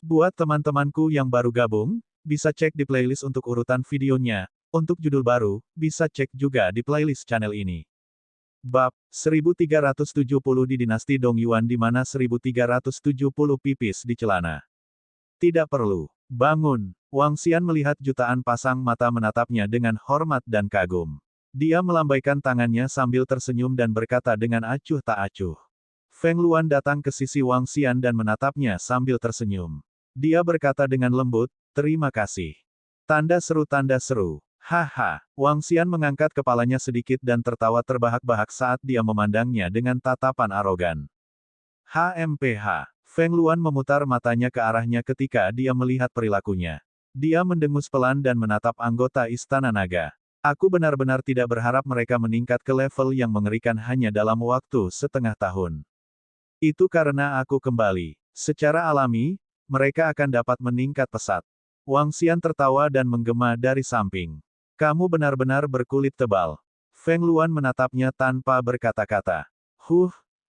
Buat teman-temanku yang baru gabung, bisa cek di playlist untuk urutan videonya. Untuk judul baru, bisa cek juga di playlist channel ini. Bab 1370 di Dinasti Dong Yuan di mana 1370 pipis di celana. Tidak perlu. Bangun. Wang Xian melihat jutaan pasang mata menatapnya dengan hormat dan kagum. Dia melambaikan tangannya sambil tersenyum dan berkata dengan acuh tak acuh. Feng Luan datang ke sisi Wang Xian dan menatapnya sambil tersenyum. Dia berkata dengan lembut, "Terima kasih." Tanda seru tanda seru. Haha. Wang Xian mengangkat kepalanya sedikit dan tertawa terbahak-bahak saat dia memandangnya dengan tatapan arogan. HMPH. Feng Luan memutar matanya ke arahnya ketika dia melihat perilakunya. Dia mendengus pelan dan menatap anggota Istana Naga. Aku benar-benar tidak berharap mereka meningkat ke level yang mengerikan hanya dalam waktu setengah tahun. Itu karena aku kembali. Secara alami, mereka akan dapat meningkat pesat. Wang Xian tertawa dan menggema dari samping. Kamu benar-benar berkulit tebal. Feng Luan menatapnya tanpa berkata-kata.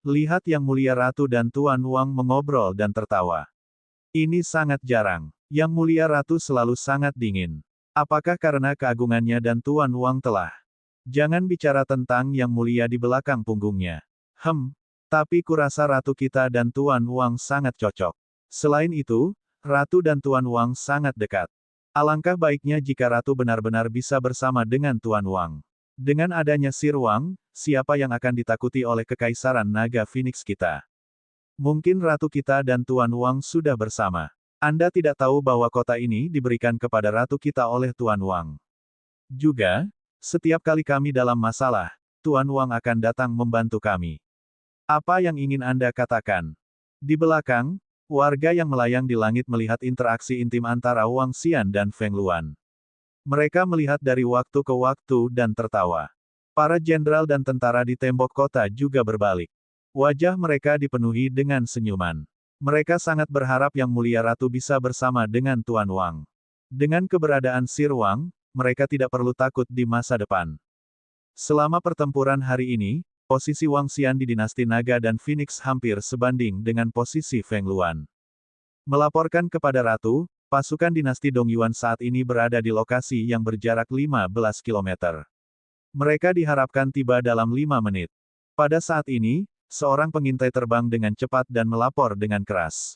Lihat Yang Mulia Ratu dan Tuan Wang mengobrol dan tertawa. Ini sangat jarang. Yang Mulia Ratu selalu sangat dingin. Apakah karena keagungannya dan Tuan Wang telah? Jangan bicara tentang Yang Mulia di belakang punggungnya. Tapi kurasa Ratu kita dan Tuan Wang sangat cocok. Selain itu, Ratu dan Tuan Wang sangat dekat. Alangkah baiknya jika Ratu benar-benar bisa bersama dengan Tuan Wang. Dengan adanya Sir Wang, siapa yang akan ditakuti oleh Kekaisaran Naga Phoenix kita? Mungkin Ratu kita dan Tuan Wang sudah bersama. Anda tidak tahu bahwa kota ini diberikan kepada Ratu kita oleh Tuan Wang. Juga, setiap kali kami dalam masalah, Tuan Wang akan datang membantu kami. Apa yang ingin Anda katakan? Di belakang, warga yang melayang di langit melihat interaksi intim antara Wang Xian dan Feng Luan. Mereka melihat dari waktu ke waktu dan tertawa. Para jenderal dan tentara di tembok kota juga berbalik. Wajah mereka dipenuhi dengan senyuman. Mereka sangat berharap Yang Mulia Ratu bisa bersama dengan Tuan Wang. Dengan keberadaan Sir Wang, mereka tidak perlu takut di masa depan. Selama pertempuran hari ini, posisi Wang Xian di Dinasti Naga dan Phoenix hampir sebanding dengan posisi Feng Luan. Melaporkan kepada Ratu, pasukan dinasti Dong Yuan saat ini berada di lokasi yang berjarak 15 km. Mereka diharapkan tiba dalam 5 menit. Pada saat ini, seorang pengintai terbang dengan cepat dan melapor dengan keras.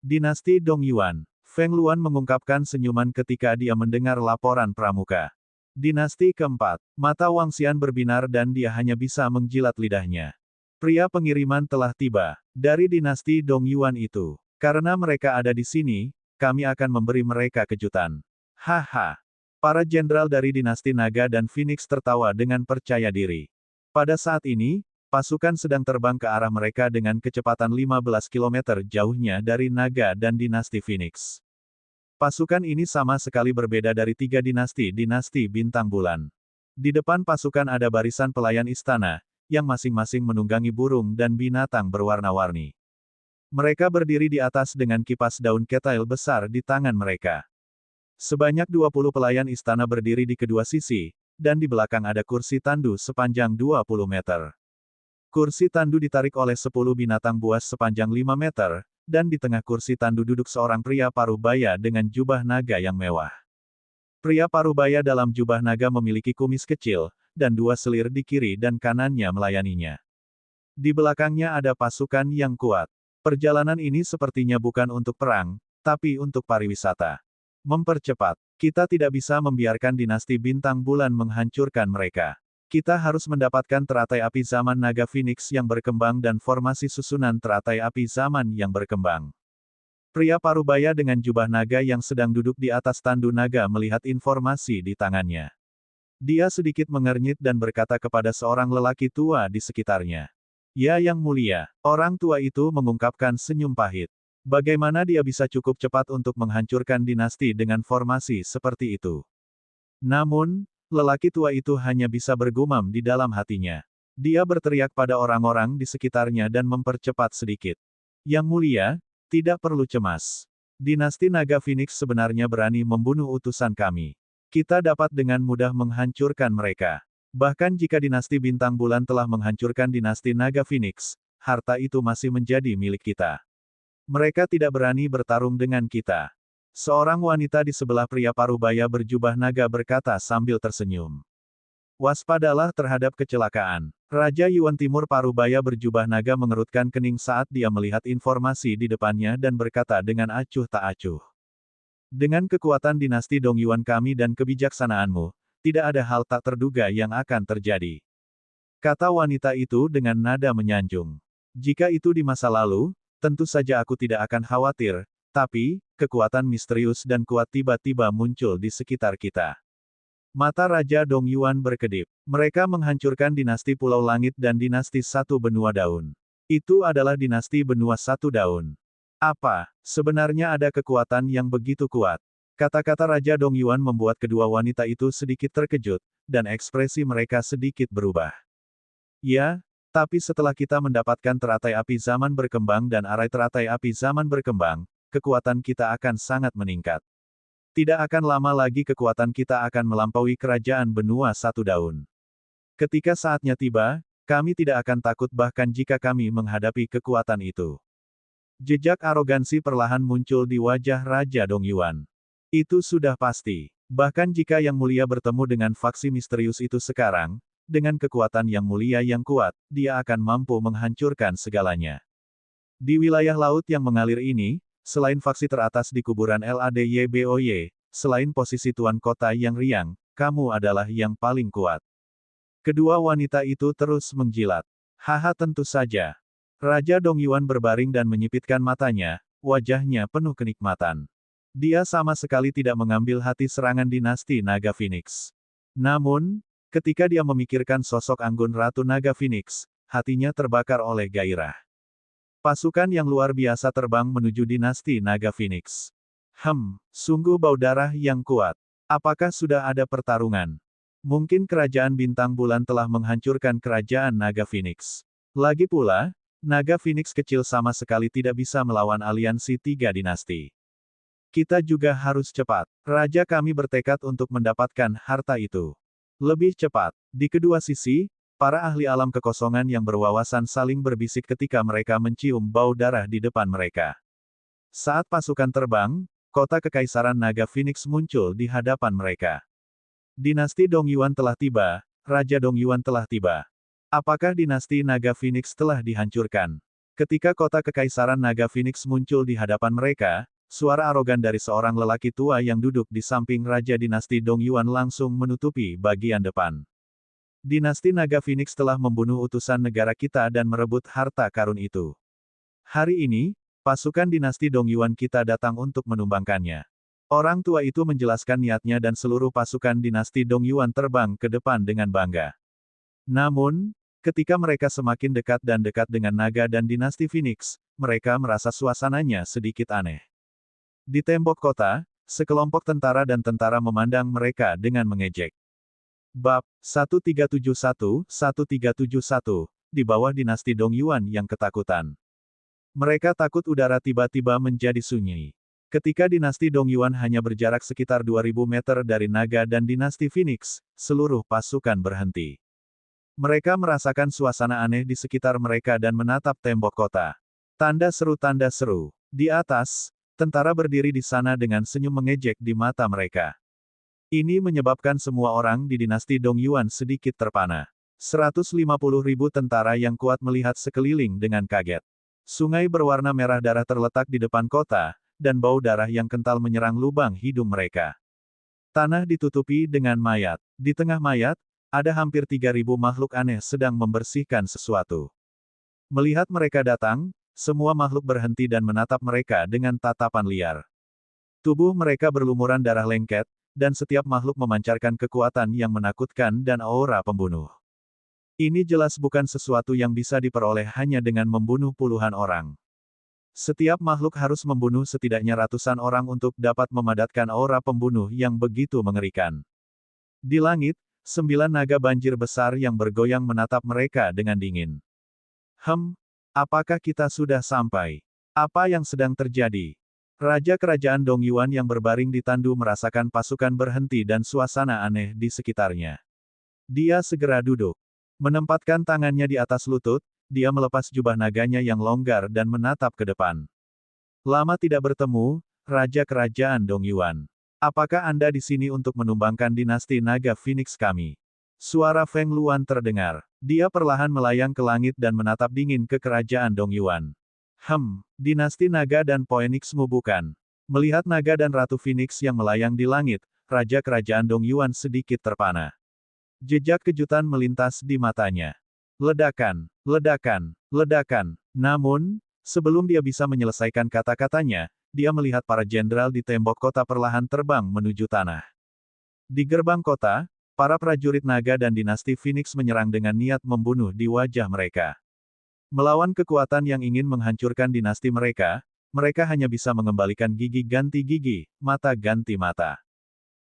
Dinasti Dong Yuan. Feng Luan mengungkapkan senyuman ketika dia mendengar laporan pramuka. Dinasti keempat. Mata Wang Xian berbinar dan dia hanya bisa menjilat lidahnya. Pria pengiriman telah tiba. Dari dinasti Dong Yuan itu. Karena mereka ada di sini, kami akan memberi mereka kejutan. Haha. Para jenderal dari dinasti Naga dan Phoenix tertawa dengan percaya diri. Pada saat ini, pasukan sedang terbang ke arah mereka dengan kecepatan 15 km jauhnya dari Naga dan dinasti Phoenix. Pasukan ini sama sekali berbeda dari 3 dinasti Bintang Bulan. Di depan pasukan ada barisan pelayan istana, yang masing-masing menunggangi burung dan binatang berwarna-warni. Mereka berdiri di atas dengan kipas daun ketail besar di tangan mereka. Sebanyak 20 pelayan istana berdiri di kedua sisi, dan di belakang ada kursi tandu sepanjang 20 meter. Kursi tandu ditarik oleh 10 binatang buas sepanjang 5 meter, dan di tengah kursi tandu duduk seorang pria parubaya dengan jubah naga yang mewah. Pria parubaya dalam jubah naga memiliki kumis kecil, dan 2 selir di kiri dan kanannya melayaninya. Di belakangnya ada pasukan yang kuat. Perjalanan ini sepertinya bukan untuk perang, tapi untuk pariwisata. Mempercepat. Kita tidak bisa membiarkan dinasti Bintang Bulan menghancurkan mereka. Kita harus mendapatkan teratai api zaman Naga Phoenix yang berkembang dan formasi susunan teratai api zaman yang berkembang. Pria parubaya dengan jubah naga yang sedang duduk di atas tandu naga melihat informasi di tangannya. Dia sedikit mengernyit dan berkata kepada seorang lelaki tua di sekitarnya. Ya Yang Mulia, orang tua itu mengungkapkan senyum pahit. Bagaimana dia bisa cukup cepat untuk menghancurkan dinasti dengan formasi seperti itu? Namun, lelaki tua itu hanya bisa bergumam di dalam hatinya. Dia berteriak pada orang-orang di sekitarnya dan mempercepat sedikit. Yang Mulia, tidak perlu cemas. Dinasti Naga Phoenix sebenarnya berani membunuh utusan kami. Kita dapat dengan mudah menghancurkan mereka. Bahkan jika dinasti Bintang Bulan telah menghancurkan dinasti Naga Phoenix, harta itu masih menjadi milik kita. Mereka tidak berani bertarung dengan kita. Seorang wanita di sebelah pria parubaya berjubah naga berkata sambil tersenyum. Waspadalah terhadap kecelakaan. Raja Yuan Timur Parubaya berjubah naga mengerutkan kening saat dia melihat informasi di depannya dan berkata dengan acuh tak acuh. Dengan kekuatan dinasti Dong Yuan kami dan kebijaksanaanmu, tidak ada hal tak terduga yang akan terjadi. Kata wanita itu dengan nada menyanjung. Jika itu di masa lalu, tentu saja aku tidak akan khawatir, tapi, kekuatan misterius dan kuat tiba-tiba muncul di sekitar kita. Mata Raja Dong Yuan berkedip. Mereka menghancurkan dinasti Pulau Langit dan dinasti Satu Benua Daun. Itu adalah dinasti Benua Satu Daun. Apa, sebenarnya ada kekuatan yang begitu kuat? Kata-kata Raja Dong Yuan membuat kedua wanita itu sedikit terkejut, dan ekspresi mereka sedikit berubah. Ya, tapi setelah kita mendapatkan teratai api zaman berkembang dan arai teratai api zaman berkembang, kekuatan kita akan sangat meningkat. Tidak akan lama lagi kekuatan kita akan melampaui kerajaan benua Satu Daun. Ketika saatnya tiba, kami tidak akan takut bahkan jika kami menghadapi kekuatan itu. Jejak arogansi perlahan muncul di wajah Raja Dong Yuan. Itu sudah pasti. Bahkan jika Yang Mulia bertemu dengan faksi misterius itu sekarang, dengan kekuatan Yang Mulia yang kuat, dia akan mampu menghancurkan segalanya. Di wilayah laut yang mengalir ini, selain faksi teratas di kuburan LADYBOY, selain posisi tuan kota yang riang, kamu adalah yang paling kuat. Kedua wanita itu terus menjilat. Haha tentu saja. Raja Dong Yuan berbaring dan menyipitkan matanya, wajahnya penuh kenikmatan. Dia sama sekali tidak mengambil hati serangan dinasti Naga Phoenix. Namun, ketika dia memikirkan sosok anggun Ratu Naga Phoenix, hatinya terbakar oleh gairah. Pasukan yang luar biasa terbang menuju dinasti Naga Phoenix. Sungguh bau darah yang kuat. Apakah sudah ada pertarungan? Mungkin kerajaan bintang bulan telah menghancurkan kerajaan Naga Phoenix. Lagi pula, Naga Phoenix kecil sama sekali tidak bisa melawan aliansi tiga dinasti. Kita juga harus cepat. Raja kami bertekad untuk mendapatkan harta itu. Lebih cepat. Di kedua sisi, para ahli alam kekosongan yang berwawasan saling berbisik ketika mereka mencium bau darah di depan mereka. Saat pasukan terbang, kota Kekaisaran Naga Phoenix muncul di hadapan mereka. Dinasti Dong Yuan telah tiba, Raja Dong Yuan telah tiba. Apakah dinasti Naga Phoenix telah dihancurkan? Ketika kota Kekaisaran Naga Phoenix muncul di hadapan mereka, suara arogan dari seorang lelaki tua yang duduk di samping Raja dinasti Dong Yuan langsung menutupi bagian depan. Dinasti Naga Phoenix telah membunuh utusan negara kita dan merebut harta karun itu. Hari ini, pasukan dinasti Dong Yuan kita datang untuk menumbangkannya. Orang tua itu menjelaskan niatnya dan seluruh pasukan dinasti Dong Yuan terbang ke depan dengan bangga. Namun, ketika mereka semakin dekat dan dekat dengan naga dan dinasti Phoenix, mereka merasa suasananya sedikit aneh. Di tembok kota, sekelompok tentara dan tentara memandang mereka dengan mengejek. Bab 1371-1371, di bawah dinasti Dong Yuan yang ketakutan. Mereka takut udara tiba-tiba menjadi sunyi. Ketika dinasti Dong Yuan hanya berjarak sekitar 2000 meter dari naga dan dinasti Phoenix, seluruh pasukan berhenti. Mereka merasakan suasana aneh di sekitar mereka dan menatap tembok kota. Tanda seru. Di atas, tentara berdiri di sana dengan senyum mengejek di mata mereka. Ini menyebabkan semua orang di dinasti Dong Yuan sedikit terpana. 150.000 tentara yang kuat melihat sekeliling dengan kaget. Sungai berwarna merah darah terletak di depan kota, dan bau darah yang kental menyerang lubang hidung mereka. Tanah ditutupi dengan mayat. Di tengah mayat, ada hampir 3.000 makhluk aneh sedang membersihkan sesuatu. Melihat mereka datang, semua makhluk berhenti dan menatap mereka dengan tatapan liar. Tubuh mereka berlumuran darah lengket, dan setiap makhluk memancarkan kekuatan yang menakutkan dan aura pembunuh. Ini jelas bukan sesuatu yang bisa diperoleh hanya dengan membunuh puluhan orang. Setiap makhluk harus membunuh setidaknya ratusan orang untuk dapat memadatkan aura pembunuh yang begitu mengerikan. Di langit, 9 naga banjir besar yang bergoyang menatap mereka dengan dingin. Apakah kita sudah sampai? Apa yang sedang terjadi? Raja Kerajaan Dong Yuan yang berbaring di tandu merasakan pasukan berhenti dan suasana aneh di sekitarnya. Dia segera duduk. Menempatkan tangannya di atas lutut, dia melepas jubah naganya yang longgar dan menatap ke depan. Lama tidak bertemu, Raja Kerajaan Dongyuan. Apakah Anda di sini untuk menumbangkan dinasti naga Phoenix kami? Suara Feng Luan terdengar. Dia perlahan melayang ke langit dan menatap dingin ke kerajaan Dongyuan. Dinasti naga dan Phoenixmu bukan? Melihat naga dan Ratu Phoenix yang melayang di langit, Raja Kerajaan Dongyuan sedikit terpana. Jejak kejutan melintas di matanya. Ledakan, ledakan, ledakan. Namun, sebelum dia bisa menyelesaikan kata-katanya, dia melihat para jenderal di tembok kota perlahan terbang menuju tanah. Di gerbang kota, para prajurit naga dan dinasti Phoenix menyerang dengan niat membunuh di wajah mereka. Melawan kekuatan yang ingin menghancurkan dinasti mereka, mereka hanya bisa mengembalikan gigi ganti gigi, mata ganti mata.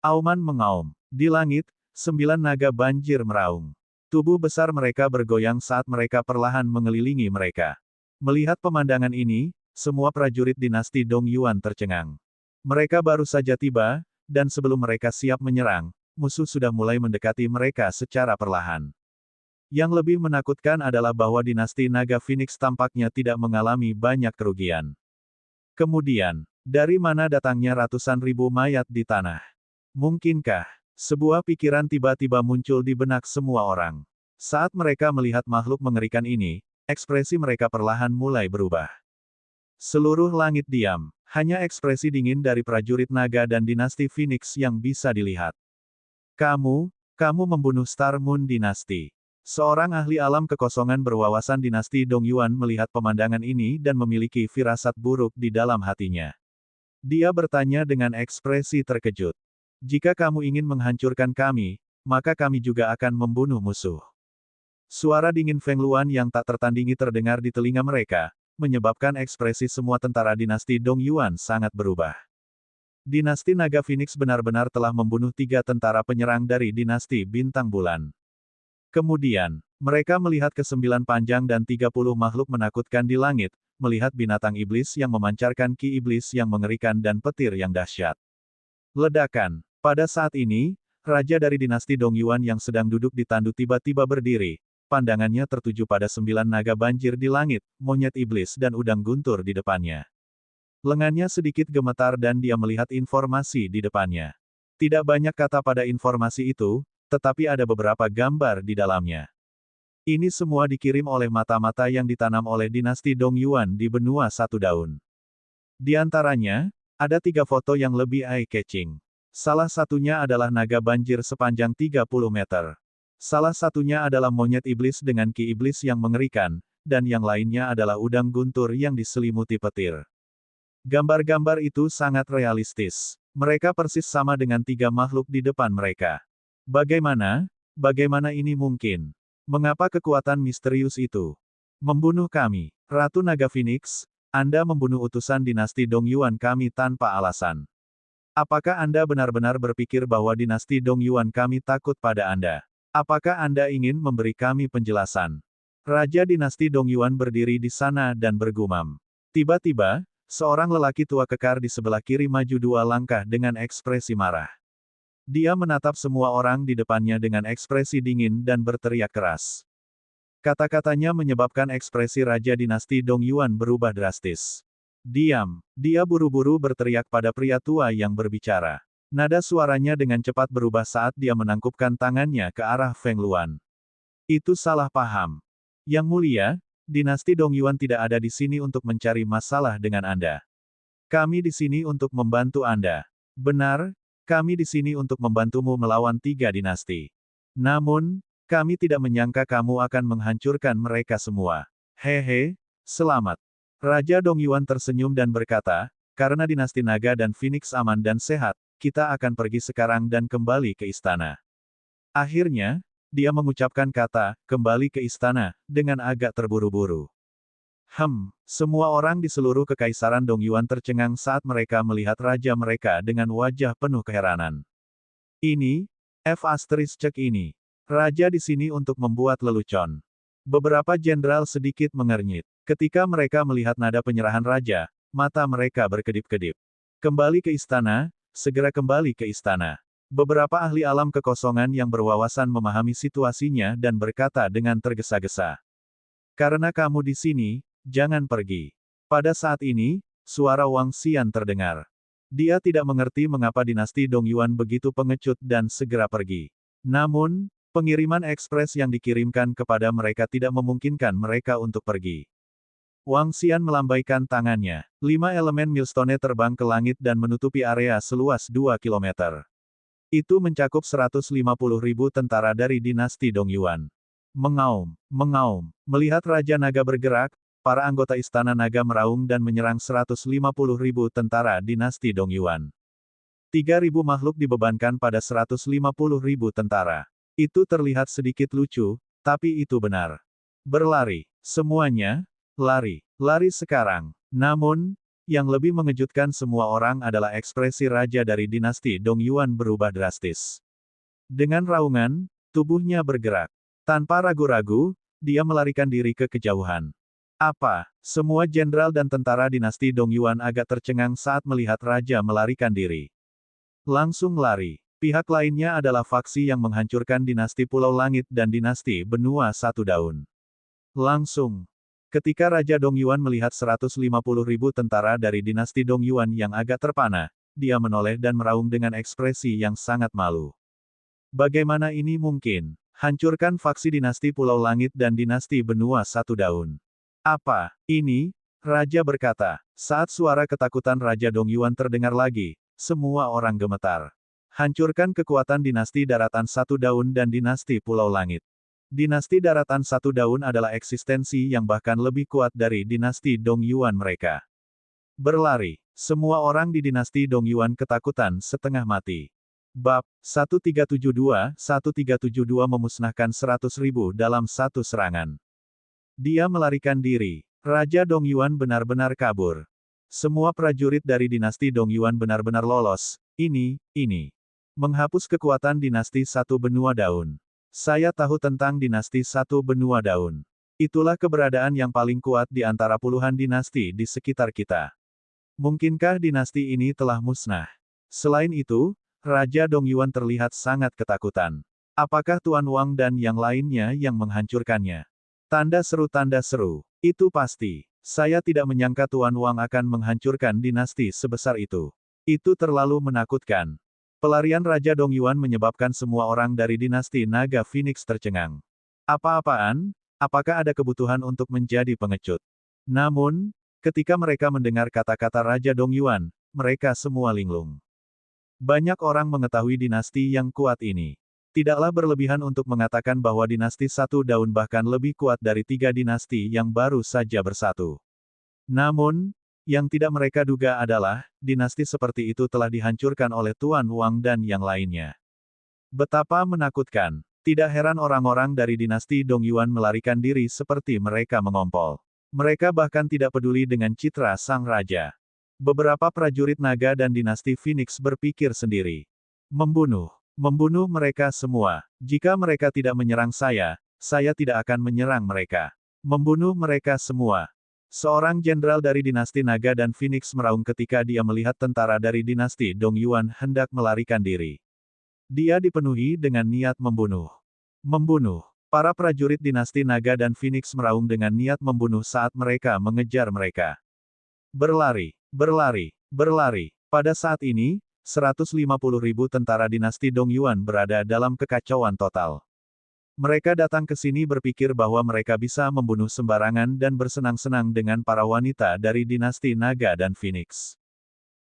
Auman mengaum. Di langit, 9 naga banjir meraung. Tubuh besar mereka bergoyang saat mereka perlahan mengelilingi mereka. Melihat pemandangan ini, semua prajurit dinasti Dongyuan tercengang. Mereka baru saja tiba, dan sebelum mereka siap menyerang, musuh sudah mulai mendekati mereka secara perlahan. Yang lebih menakutkan adalah bahwa dinasti Naga Phoenix tampaknya tidak mengalami banyak kerugian. Kemudian, dari mana datangnya ratusan ribu mayat di tanah? Mungkinkah? Sebuah pikiran tiba-tiba muncul di benak semua orang. Saat mereka melihat makhluk mengerikan ini, ekspresi mereka perlahan mulai berubah. Seluruh langit diam, hanya ekspresi dingin dari prajurit naga dan dinasti Phoenix yang bisa dilihat. Kamu membunuh Star Moon Dynasty. Seorang ahli alam kekosongan berwawasan dinasti Dongyuan melihat pemandangan ini dan memiliki firasat buruk di dalam hatinya. Dia bertanya dengan ekspresi terkejut. Jika kamu ingin menghancurkan kami, maka kami juga akan membunuh musuh. Suara dingin Feng Luan yang tak tertandingi terdengar di telinga mereka, menyebabkan ekspresi semua tentara dinasti Dongyuan sangat berubah. Dinasti Naga Phoenix benar-benar telah membunuh 3 tentara penyerang dari dinasti Bintang Bulan. Kemudian, mereka melihat ke-9 panjang dan 30 makhluk menakutkan di langit, melihat binatang iblis yang memancarkan ki iblis yang mengerikan dan petir yang dahsyat. Ledakan. Pada saat ini, raja dari dinasti Dongyuan yang sedang duduk di tandu tiba-tiba berdiri, pandangannya tertuju pada 9 naga banjir di langit, monyet iblis dan udang guntur di depannya. Lengannya sedikit gemetar dan dia melihat informasi di depannya. Tidak banyak kata pada informasi itu, tetapi ada beberapa gambar di dalamnya. Ini semua dikirim oleh mata-mata yang ditanam oleh dinasti Dongyuan di benua Satu Daun. Di antaranya, ada 3 foto yang lebih eye-catching. Salah satunya adalah naga banjir sepanjang 30 meter. Salah satunya adalah monyet iblis dengan ki iblis yang mengerikan, dan yang lainnya adalah udang guntur yang diselimuti petir. Gambar-gambar itu sangat realistis. Mereka persis sama dengan 3 makhluk di depan mereka. Bagaimana ini mungkin? Mengapa kekuatan misterius itu membunuh kami? Ratu Naga Phoenix, Anda membunuh utusan dinasti Dongyuan kami tanpa alasan. Apakah Anda benar-benar berpikir bahwa dinasti Dongyuan kami takut pada Anda? Apakah Anda ingin memberi kami penjelasan? Raja dinasti Dongyuan berdiri di sana dan bergumam. Tiba-tiba, seorang lelaki tua kekar di sebelah kiri maju 2 langkah dengan ekspresi marah. Dia menatap semua orang di depannya dengan ekspresi dingin dan berteriak keras. Kata-katanya menyebabkan ekspresi Raja dinasti Dongyuan berubah drastis. Diam, dia buru-buru berteriak pada pria tua yang berbicara. Nada suaranya dengan cepat berubah saat dia menangkupkan tangannya ke arah Feng Luan. Itu salah paham. Yang mulia, dinasti Dongyuan tidak ada di sini untuk mencari masalah dengan Anda. Kami di sini untuk membantu Anda. Benar, kami di sini untuk membantumu melawan 3 dinasti. Namun, kami tidak menyangka kamu akan menghancurkan mereka semua. Hehe, selamat. Raja Dongyuan tersenyum dan berkata, karena dinasti Naga dan Phoenix aman dan sehat, kita akan pergi sekarang dan kembali ke istana. Akhirnya, dia mengucapkan kata, kembali ke istana, dengan agak terburu-buru. Semua orang di seluruh kekaisaran Dongyuan tercengang saat mereka melihat raja mereka dengan wajah penuh keheranan. Ini, cek ini. Raja di sini untuk membuat lelucon. Beberapa jenderal sedikit mengernyit. Ketika mereka melihat nada penyerahan raja, mata mereka berkedip-kedip. Kembali ke istana, segera kembali ke istana. Beberapa ahli alam kekosongan yang berwawasan memahami situasinya dan berkata dengan tergesa-gesa. Karena kamu di sini, jangan pergi. Pada saat ini, Suara Wang Xian terdengar. Dia tidak mengerti mengapa dinasti Dongyuan begitu pengecut dan segera pergi. Namun, pengiriman ekspres yang dikirimkan kepada mereka tidak memungkinkan mereka untuk pergi. Wang Xian melambaikan tangannya. 5 elemen Millstone terbang ke langit dan menutupi area seluas 2 kilometer. Itu mencakup 150.000 tentara dari dinasti Dongyuan. Mengaum, mengaum. Melihat Raja Naga bergerak, para anggota Istana Naga meraung dan menyerang 150.000 tentara dinasti Dongyuan. 3.000 makhluk dibebankan pada 150.000 tentara. Itu terlihat sedikit lucu, tapi itu benar. Berlari. Semuanya, lari. Lari sekarang. Namun, yang lebih mengejutkan semua orang adalah ekspresi raja dari dinasti Dongyuan berubah drastis. Dengan raungan, tubuhnya bergerak. Tanpa ragu-ragu, dia melarikan diri ke kejauhan. Apa? Semua jenderal dan tentara dinasti Dongyuan agak tercengang saat melihat raja melarikan diri. Langsung lari. Pihak lainnya adalah faksi yang menghancurkan dinasti Pulau Langit dan dinasti Benua Satu Daun. Langsung. Ketika Raja Dongyuan melihat 150.000 tentara dari dinasti Dongyuan yang agak terpana, dia menoleh dan meraung dengan ekspresi yang sangat malu. Bagaimana ini mungkin? Hancurkan faksi dinasti Pulau Langit dan dinasti Benua Satu Daun. Apa ini? Raja berkata. Saat suara ketakutan Raja Dongyuan terdengar lagi, semua orang gemetar. Hancurkan kekuatan dinasti Daratan Satu Daun dan dinasti Pulau Langit. Dinasti Daratan Satu Daun adalah eksistensi yang bahkan lebih kuat dari dinasti Dongyuan mereka. Berlari. Semua orang di dinasti Dongyuan ketakutan setengah mati. Bab 1372 memusnahkan 100.000 dalam satu serangan. Dia melarikan diri. Raja Dongyuan benar-benar kabur. Semua prajurit dari dinasti Dongyuan benar-benar lolos. Ini. Menghapus kekuatan dinasti Satu Benua Daun. Saya tahu tentang dinasti Satu Benua Daun. Itulah keberadaan yang paling kuat di antara puluhan dinasti di sekitar kita. Mungkinkah dinasti ini telah musnah? Selain itu, Raja Dongyuan terlihat sangat ketakutan. Apakah Tuan Wang dan yang lainnya yang menghancurkannya? Tanda seru. Itu pasti. Saya tidak menyangka Tuan Wang akan menghancurkan dinasti sebesar itu. Itu terlalu menakutkan. Pelarian Raja Dongyuan menyebabkan semua orang dari dinasti Naga Phoenix tercengang. Apa-apaan? Apakah ada kebutuhan untuk menjadi pengecut? Namun, ketika mereka mendengar kata-kata Raja Dongyuan, mereka semua linglung. Banyak orang mengetahui dinasti yang kuat ini. Tidaklah berlebihan untuk mengatakan bahwa dinasti Satu Daun bahkan lebih kuat dari 3 dinasti yang baru saja bersatu. Namun, yang tidak mereka duga adalah, dinasti seperti itu telah dihancurkan oleh Tuan Wang dan yang lainnya. Betapa menakutkan. Tidak heran orang-orang dari dinasti Dongyuan melarikan diri seperti mereka mengompol. Mereka bahkan tidak peduli dengan citra sang raja. Beberapa prajurit naga dan dinasti Phoenix berpikir sendiri. Membunuh mereka semua. Jika mereka tidak menyerang saya tidak akan menyerang mereka. Membunuh mereka semua. Seorang jenderal dari dinasti Naga dan Phoenix meraung ketika dia melihat tentara dari dinasti Dongyuan hendak melarikan diri. Dia dipenuhi dengan niat membunuh. Para prajurit dinasti Naga dan Phoenix meraung dengan niat membunuh saat mereka mengejar mereka. Berlari. Pada saat ini, 150.000 tentara dinasti Dongyuan berada dalam kekacauan total. Mereka datang ke sini berpikir bahwa mereka bisa membunuh sembarangan dan bersenang-senang dengan para wanita dari dinasti Naga dan Phoenix.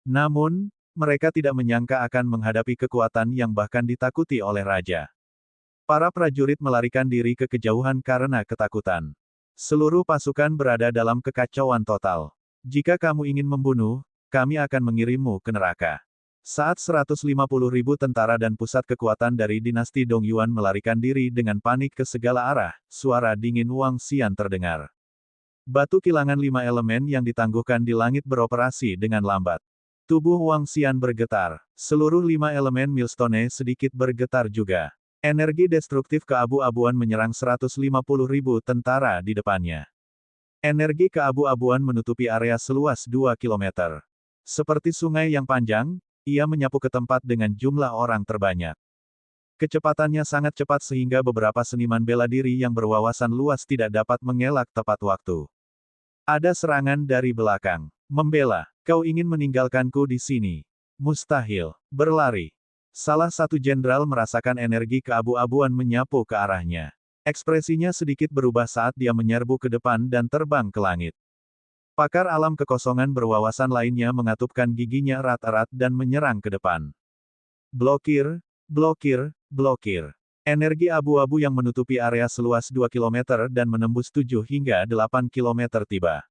Namun, mereka tidak menyangka akan menghadapi kekuatan yang bahkan ditakuti oleh raja. Para prajurit melarikan diri ke kejauhan karena ketakutan. Seluruh pasukan berada dalam kekacauan total. Jika kamu ingin membunuh, kami akan mengirimmu ke neraka. Saat 150.000 tentara dan pusat kekuatan dari dinasti Dongyuan melarikan diri dengan panik ke segala arah, suara dingin Wang Xian terdengar. Batu kilangan 5 elemen yang ditangguhkan di langit beroperasi dengan lambat. Tubuh Wang Xian bergetar. Seluruh 5 elemen Millstone sedikit bergetar juga. Energi destruktif keabu-abuan menyerang 150.000 tentara di depannya. Energi keabu-abuan menutupi area seluas 2 km. Seperti sungai yang panjang, ia menyapu ke tempat dengan jumlah orang terbanyak. Kecepatannya sangat cepat sehingga beberapa seniman bela diri yang berwawasan luas tidak dapat mengelak tepat waktu. Ada serangan dari belakang. Membela. Kau ingin meninggalkanku di sini. Mustahil. Berlari. Salah satu jenderal merasakan energi keabu-abuan menyapu ke arahnya. Ekspresinya sedikit berubah saat dia menyerbu ke depan dan terbang ke langit. Pakar alam kekosongan berwawasan lainnya mengatupkan giginya erat-erat dan menyerang ke depan. Blokir, blokir, blokir. Energi abu-abu yang menutupi area seluas 2 km dan menembus 7 hingga 8 km tiba.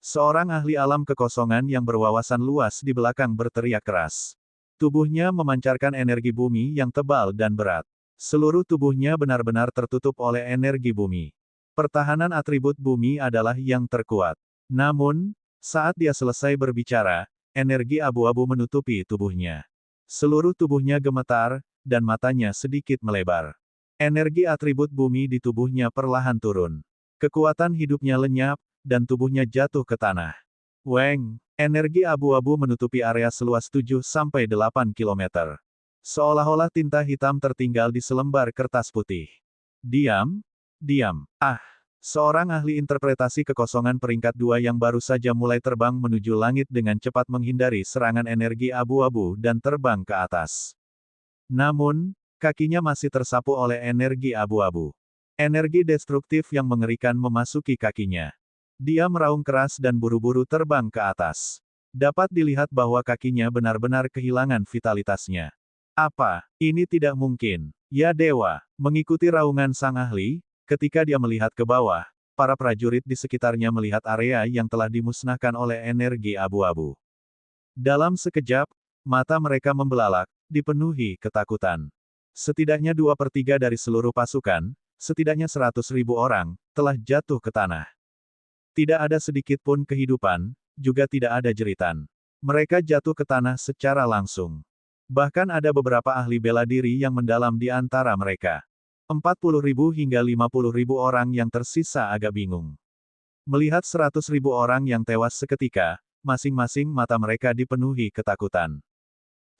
Seorang ahli alam kekosongan yang berwawasan luas di belakang berteriak keras. Tubuhnya memancarkan energi bumi yang tebal dan berat. Seluruh tubuhnya benar-benar tertutup oleh energi bumi. Pertahanan atribut bumi adalah yang terkuat. Namun, saat dia selesai berbicara, energi abu-abu menutupi tubuhnya. Seluruh tubuhnya gemetar, dan matanya sedikit melebar. Energi atribut bumi di tubuhnya perlahan turun. Kekuatan hidupnya lenyap, dan tubuhnya jatuh ke tanah. Weng, energi abu-abu menutupi area seluas 7-8 km. Seolah-olah tinta hitam tertinggal di selembar kertas putih. Diam, diam, ah. Seorang ahli interpretasi kekosongan peringkat 2 yang baru saja mulai terbang menuju langit dengan cepat menghindari serangan energi abu-abu dan terbang ke atas. Namun, kakinya masih tersapu oleh energi abu-abu. Energi destruktif yang mengerikan memasuki kakinya. Dia meraung keras dan buru-buru terbang ke atas. Dapat dilihat bahwa kakinya benar-benar kehilangan vitalitasnya. Apa? Ini tidak mungkin. Ya dewa, mengikuti raungan sang ahli. Ketika dia melihat ke bawah, para prajurit di sekitarnya melihat area yang telah dimusnahkan oleh energi abu-abu. Dalam sekejap, mata mereka membelalak, dipenuhi ketakutan. Setidaknya 2/3 dari seluruh pasukan, setidaknya 100.000 orang, telah jatuh ke tanah. Tidak ada sedikit pun kehidupan, juga tidak ada jeritan. Mereka jatuh ke tanah secara langsung. Bahkan ada beberapa ahli bela diri yang mendalam di antara mereka. 40.000 hingga 50.000 orang yang tersisa agak bingung. Melihat 100.000 orang yang tewas seketika, masing-masing mata mereka dipenuhi ketakutan.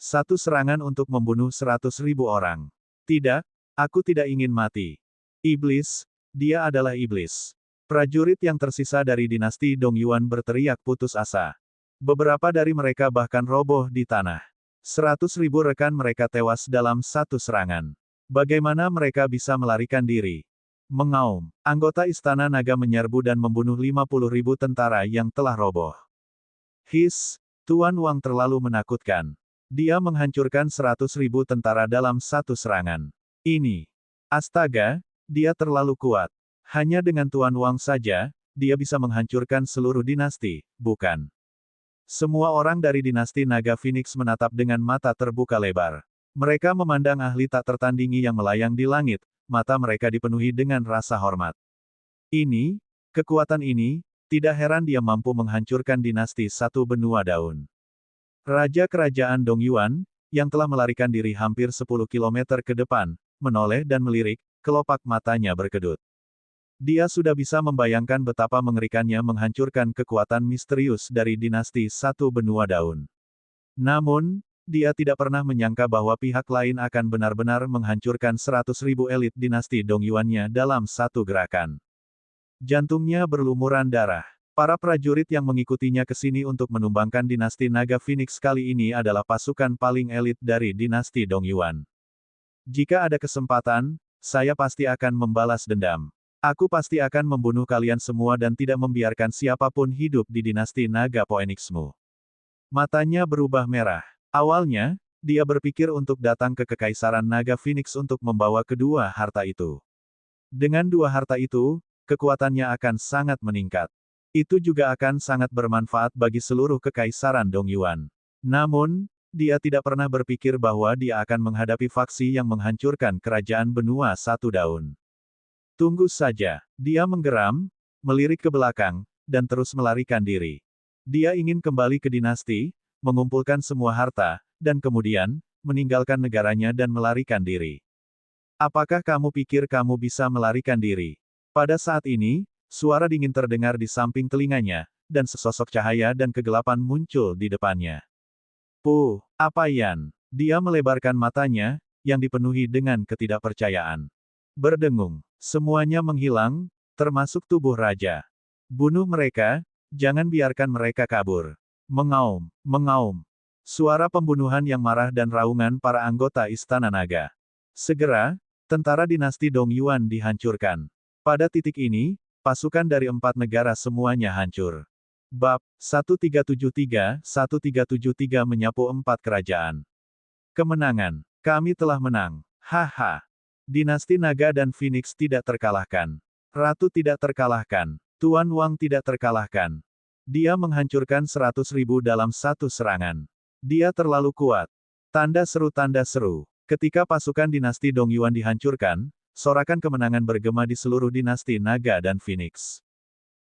Satu serangan untuk membunuh 100.000 orang. Tidak, aku tidak ingin mati. Iblis, dia adalah iblis. Prajurit yang tersisa dari dinasti Dong Yuan berteriak putus asa. Beberapa dari mereka bahkan roboh di tanah. 100.000 rekan mereka tewas dalam satu serangan. Bagaimana mereka bisa melarikan diri? Mengaum. Anggota Istana Naga menyerbu dan membunuh 50.000 tentara yang telah roboh. His, Tuan Wang terlalu menakutkan. Dia menghancurkan 100.000 tentara dalam satu serangan. Ini. Astaga, dia terlalu kuat. Hanya dengan Tuan Wang saja, dia bisa menghancurkan seluruh dinasti, bukan? Semua orang dari dinasti Naga Phoenix menatap dengan mata terbuka lebar. Mereka memandang ahli tak tertandingi yang melayang di langit, mata mereka dipenuhi dengan rasa hormat. Ini, kekuatan ini, tidak heran dia mampu menghancurkan dinasti satu benua daun. Raja Kerajaan Dong Yuan, yang telah melarikan diri hampir 10 km ke depan, menoleh dan melirik, kelopak matanya berkedut. Dia sudah bisa membayangkan betapa mengerikannya menghancurkan kekuatan misterius dari dinasti satu benua daun. Namun, dia tidak pernah menyangka bahwa pihak lain akan benar-benar menghancurkan 100.000 elit dinasti Dong Yuan-nya dalam satu gerakan. Jantungnya berlumuran darah. Para prajurit yang mengikutinya ke sini untuk menumbangkan dinasti Naga Phoenix kali ini adalah pasukan paling elit dari dinasti Dong Yuan. Jika ada kesempatan, saya pasti akan membalas dendam. Aku pasti akan membunuh kalian semua dan tidak membiarkan siapapun hidup di dinasti Naga Phoenixmu. Matanya berubah merah. Awalnya, dia berpikir untuk datang ke Kekaisaran Naga Phoenix untuk membawa kedua harta itu. Dengan dua harta itu, kekuatannya akan sangat meningkat. Itu juga akan sangat bermanfaat bagi seluruh Kekaisaran Dong Yuan. Namun, dia tidak pernah berpikir bahwa dia akan menghadapi faksi yang menghancurkan kerajaan benua satu daun. Tunggu saja, dia menggeram, melirik ke belakang, dan terus melarikan diri. Dia ingin kembali ke dinasti, mengumpulkan semua harta, dan kemudian, meninggalkan negaranya dan melarikan diri. Apakah kamu pikir kamu bisa melarikan diri? Pada saat ini, suara dingin terdengar di samping telinganya, dan sesosok cahaya dan kegelapan muncul di depannya. Puh, apa Yan? Dia melebarkan matanya, yang dipenuhi dengan ketidakpercayaan. Berdengung, semuanya menghilang, termasuk tubuh raja. Bunuh mereka, Jangan biarkan mereka kabur. Mengaum, mengaum. Suara pembunuhan yang marah dan raungan para anggota Istana Naga. Segera, tentara dinasti Dong Yuan dihancurkan. Pada titik ini, pasukan dari 4 negara semuanya hancur. Bab 1373 menyapu 4 kerajaan. Kemenangan. Kami telah menang. Haha. Dinasti Naga dan Phoenix tidak terkalahkan. Ratu tidak terkalahkan. Tuan Wang tidak terkalahkan. Dia menghancurkan 100.000 dalam satu serangan. Dia terlalu kuat. Tanda seru. Ketika pasukan dinasti Dong Yuan dihancurkan, sorakan kemenangan bergema di seluruh dinasti Naga dan Phoenix.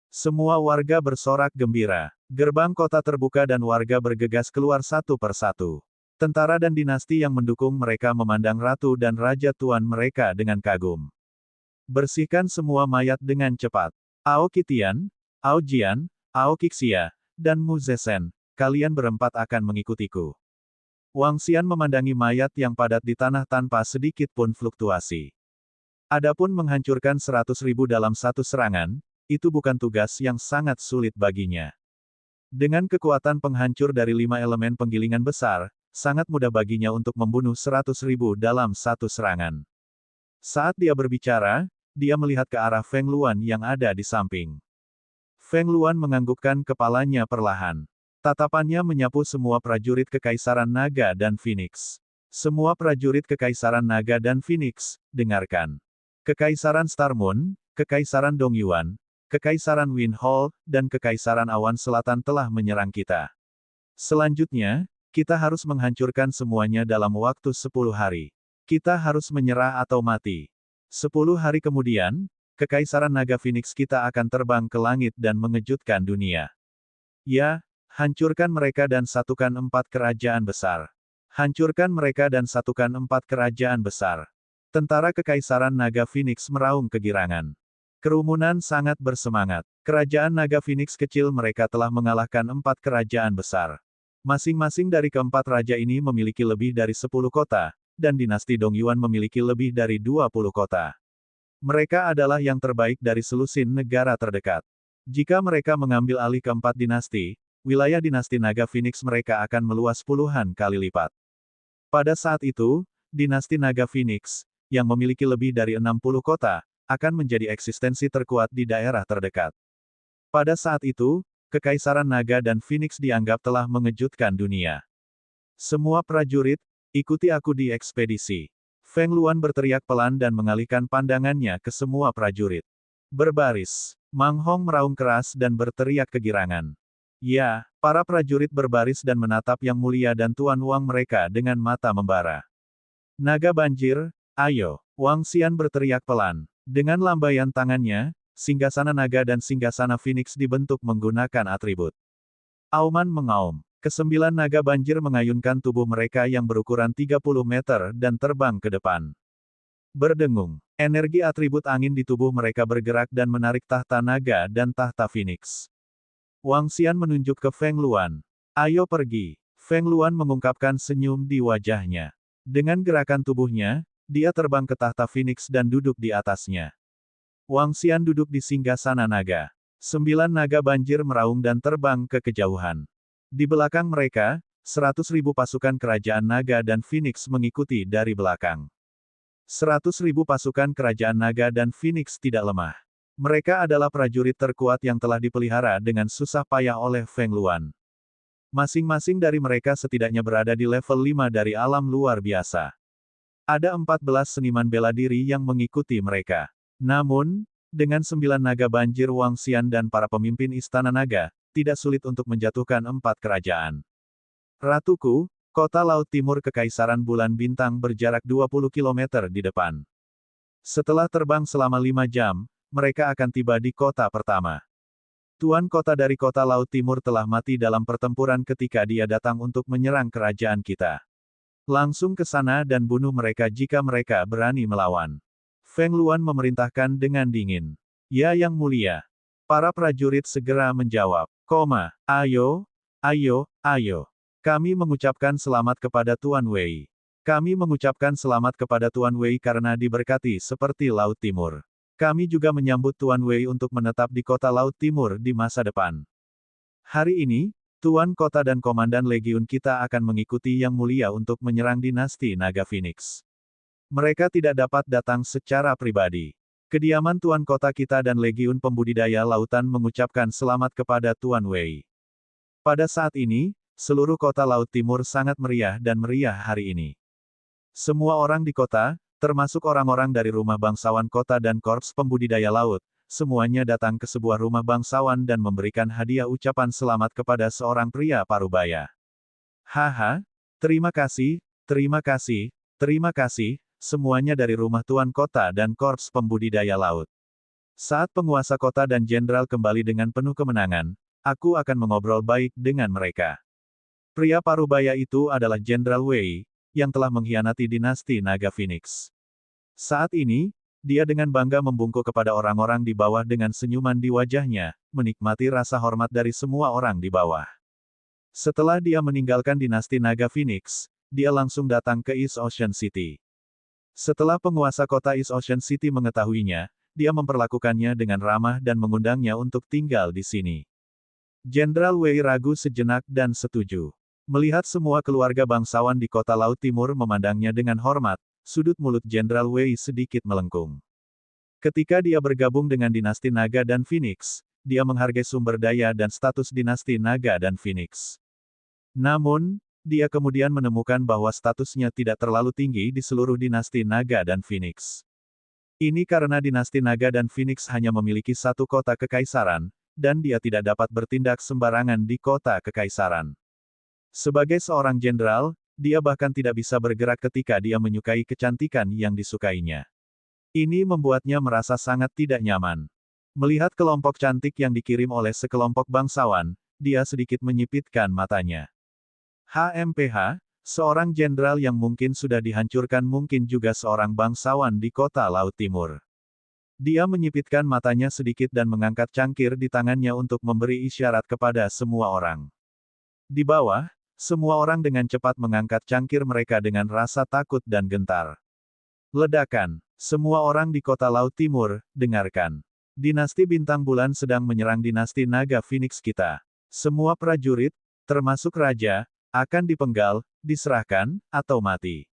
Semua warga bersorak gembira. Gerbang kota terbuka dan warga bergegas keluar satu persatu. Tentara dan dinasti yang mendukung mereka memandang ratu dan raja tuan mereka dengan kagum. Bersihkan semua mayat dengan cepat. Ao Qitian, Ao Jian, Ao Qixia, dan Mu Zesen, kalian berempat akan mengikutiku. Wang Xian memandangi mayat yang padat di tanah tanpa sedikit pun fluktuasi. Adapun menghancurkan 100.000 dalam satu serangan, itu bukan tugas yang sangat sulit baginya. Dengan kekuatan penghancur dari 5 elemen penggilingan besar, sangat mudah baginya untuk membunuh 100.000 dalam satu serangan. Saat dia berbicara, dia melihat ke arah Feng Luan yang ada di samping. Feng Luan menganggukkan kepalanya perlahan. Tatapannya menyapu semua prajurit Kekaisaran Naga dan Phoenix. Semua prajurit Kekaisaran Naga dan Phoenix, dengarkan. Kekaisaran Star Moon, Kekaisaran Dong Yuan, Kekaisaran Wind Hall, dan Kekaisaran Awan Selatan telah menyerang kita. Selanjutnya, kita harus menghancurkan semuanya dalam waktu 10 hari. Kita harus menyerah atau mati. 10 hari kemudian, Kekaisaran Naga Phoenix kita akan terbang ke langit dan mengejutkan dunia. Ya, hancurkan mereka dan satukan 4 kerajaan besar. Hancurkan mereka dan satukan 4 kerajaan besar. Tentara Kekaisaran Naga Phoenix meraung kegirangan. Kerumunan sangat bersemangat. Kerajaan Naga Phoenix kecil mereka telah mengalahkan 4 kerajaan besar. Masing-masing dari keempat raja ini memiliki lebih dari 10 kota, dan dinasti Dong Yuan memiliki lebih dari 20 kota. Mereka adalah yang terbaik dari selusin negara terdekat. Jika mereka mengambil alih keempat dinasti, wilayah dinasti Naga Phoenix mereka akan meluas puluhan kali lipat. Pada saat itu, dinasti Naga Phoenix, yang memiliki lebih dari 60 kota, akan menjadi eksistensi terkuat di daerah terdekat. Pada saat itu, Kekaisaran Naga dan Phoenix dianggap telah mengejutkan dunia. Semua prajurit, ikuti aku di ekspedisi. Feng Luan berteriak pelan dan mengalihkan pandangannya ke semua prajurit. Berbaris. Mang Hong meraung keras dan berteriak kegirangan. Ya, para prajurit berbaris dan menatap Yang Mulia dan Tuan Wang mereka dengan mata membara. Naga banjir, ayo. Wang Xian berteriak pelan. Dengan lambaian tangannya, singgasana naga dan singgasana Phoenix dibentuk menggunakan atribut. Auman mengaum. Kesembilan naga banjir mengayunkan tubuh mereka yang berukuran 30 meter dan terbang ke depan. Berdengung. Energi atribut angin di tubuh mereka bergerak dan menarik tahta naga dan tahta Phoenix. Wang Xian menunjuk ke Feng Luan. Ayo pergi. Feng Luan mengungkapkan senyum di wajahnya. Dengan gerakan tubuhnya, dia terbang ke tahta Phoenix dan duduk di atasnya. Wang Xian duduk di singgasana naga. 9 naga banjir meraung dan terbang ke kejauhan. Di belakang mereka, 100.000 pasukan kerajaan naga dan Phoenix mengikuti dari belakang. 100.000 pasukan kerajaan naga dan Phoenix tidak lemah. Mereka adalah prajurit terkuat yang telah dipelihara dengan susah payah oleh Feng Luan. Masing-masing dari mereka setidaknya berada di level 5 dari alam luar biasa. Ada 14 seniman bela diri yang mengikuti mereka. Namun, dengan 9 naga banjir Wang Xian dan para pemimpin Istana Naga, tidak sulit untuk menjatuhkan 4 kerajaan. Ratuku, kota Laut Timur Kekaisaran Bulan Bintang berjarak 20 km di depan. Setelah terbang selama 5 jam, mereka akan tiba di kota pertama. Tuan kota dari kota Laut Timur telah mati dalam pertempuran ketika dia datang untuk menyerang kerajaan kita. Langsung ke sana dan bunuh mereka jika mereka berani melawan. Feng Luan memerintahkan dengan dingin. Ya Yang Mulia. Para prajurit segera menjawab. Ayo. Kami mengucapkan selamat kepada Tuan Wei. Kami mengucapkan selamat kepada Tuan Wei karena diberkati seperti Laut Timur. Kami juga menyambut Tuan Wei untuk menetap di kota Laut Timur di masa depan. Hari ini, Tuan Kota dan Komandan Legiun kita akan mengikuti Yang Mulia untuk menyerang dinasti Naga Phoenix. Mereka tidak dapat datang secara pribadi. Kediaman Tuan Kota kita dan Legiun Pembudidaya Lautan mengucapkan selamat kepada Tuan Wei. Pada saat ini, seluruh kota Laut Timur sangat meriah dan meriah hari ini. Semua orang di kota, termasuk orang-orang dari rumah bangsawan kota dan korps pembudidaya laut, semuanya datang ke sebuah rumah bangsawan dan memberikan hadiah ucapan selamat kepada seorang pria parubaya. Haha, terima kasih, terima kasih, terima kasih, semuanya dari rumah tuan kota dan korps pembudidaya laut. Saat penguasa kota dan jenderal kembali dengan penuh kemenangan, aku akan mengobrol baik dengan mereka. Pria parubaya itu adalah Jenderal Wei, yang telah mengkhianati dinasti Naga Phoenix. Saat ini, dia dengan bangga membungkuk kepada orang-orang di bawah dengan senyuman di wajahnya, menikmati rasa hormat dari semua orang di bawah. Setelah dia meninggalkan dinasti Naga Phoenix, dia langsung datang ke East Ocean City. Setelah penguasa kota East Ocean City mengetahuinya, dia memperlakukannya dengan ramah dan mengundangnya untuk tinggal di sini. Jenderal Wei ragu sejenak dan setuju. Melihat semua keluarga bangsawan di kota Laut Timur memandangnya dengan hormat, sudut mulut Jenderal Wei sedikit melengkung. Ketika dia bergabung dengan dinasti Naga dan Phoenix, dia menghargai sumber daya dan status dinasti Naga dan Phoenix. Namun, dia kemudian menemukan bahwa statusnya tidak terlalu tinggi di seluruh dinasti Naga dan Phoenix. Ini karena dinasti Naga dan Phoenix hanya memiliki satu kota kekaisaran, dan dia tidak dapat bertindak sembarangan di kota kekaisaran. Sebagai seorang jenderal, dia bahkan tidak bisa bergerak ketika dia menyukai kecantikan yang disukainya. Ini membuatnya merasa sangat tidak nyaman. Melihat kelompok cantik yang dikirim oleh sekelompok bangsawan, dia sedikit menyipitkan matanya. HMPH, seorang jenderal yang mungkin sudah dihancurkan mungkin juga seorang bangsawan di kota Laut Timur. Dia menyipitkan matanya sedikit dan mengangkat cangkir di tangannya untuk memberi isyarat kepada semua orang. Di bawah, semua orang dengan cepat mengangkat cangkir mereka dengan rasa takut dan gentar. Ledakan. Semua orang di kota Laut Timur, dengarkan. Dinasti Bintang Bulan sedang menyerang dinasti Naga Phoenix kita. Semua prajurit, termasuk raja, akan dipenggal, diserahkan, atau mati.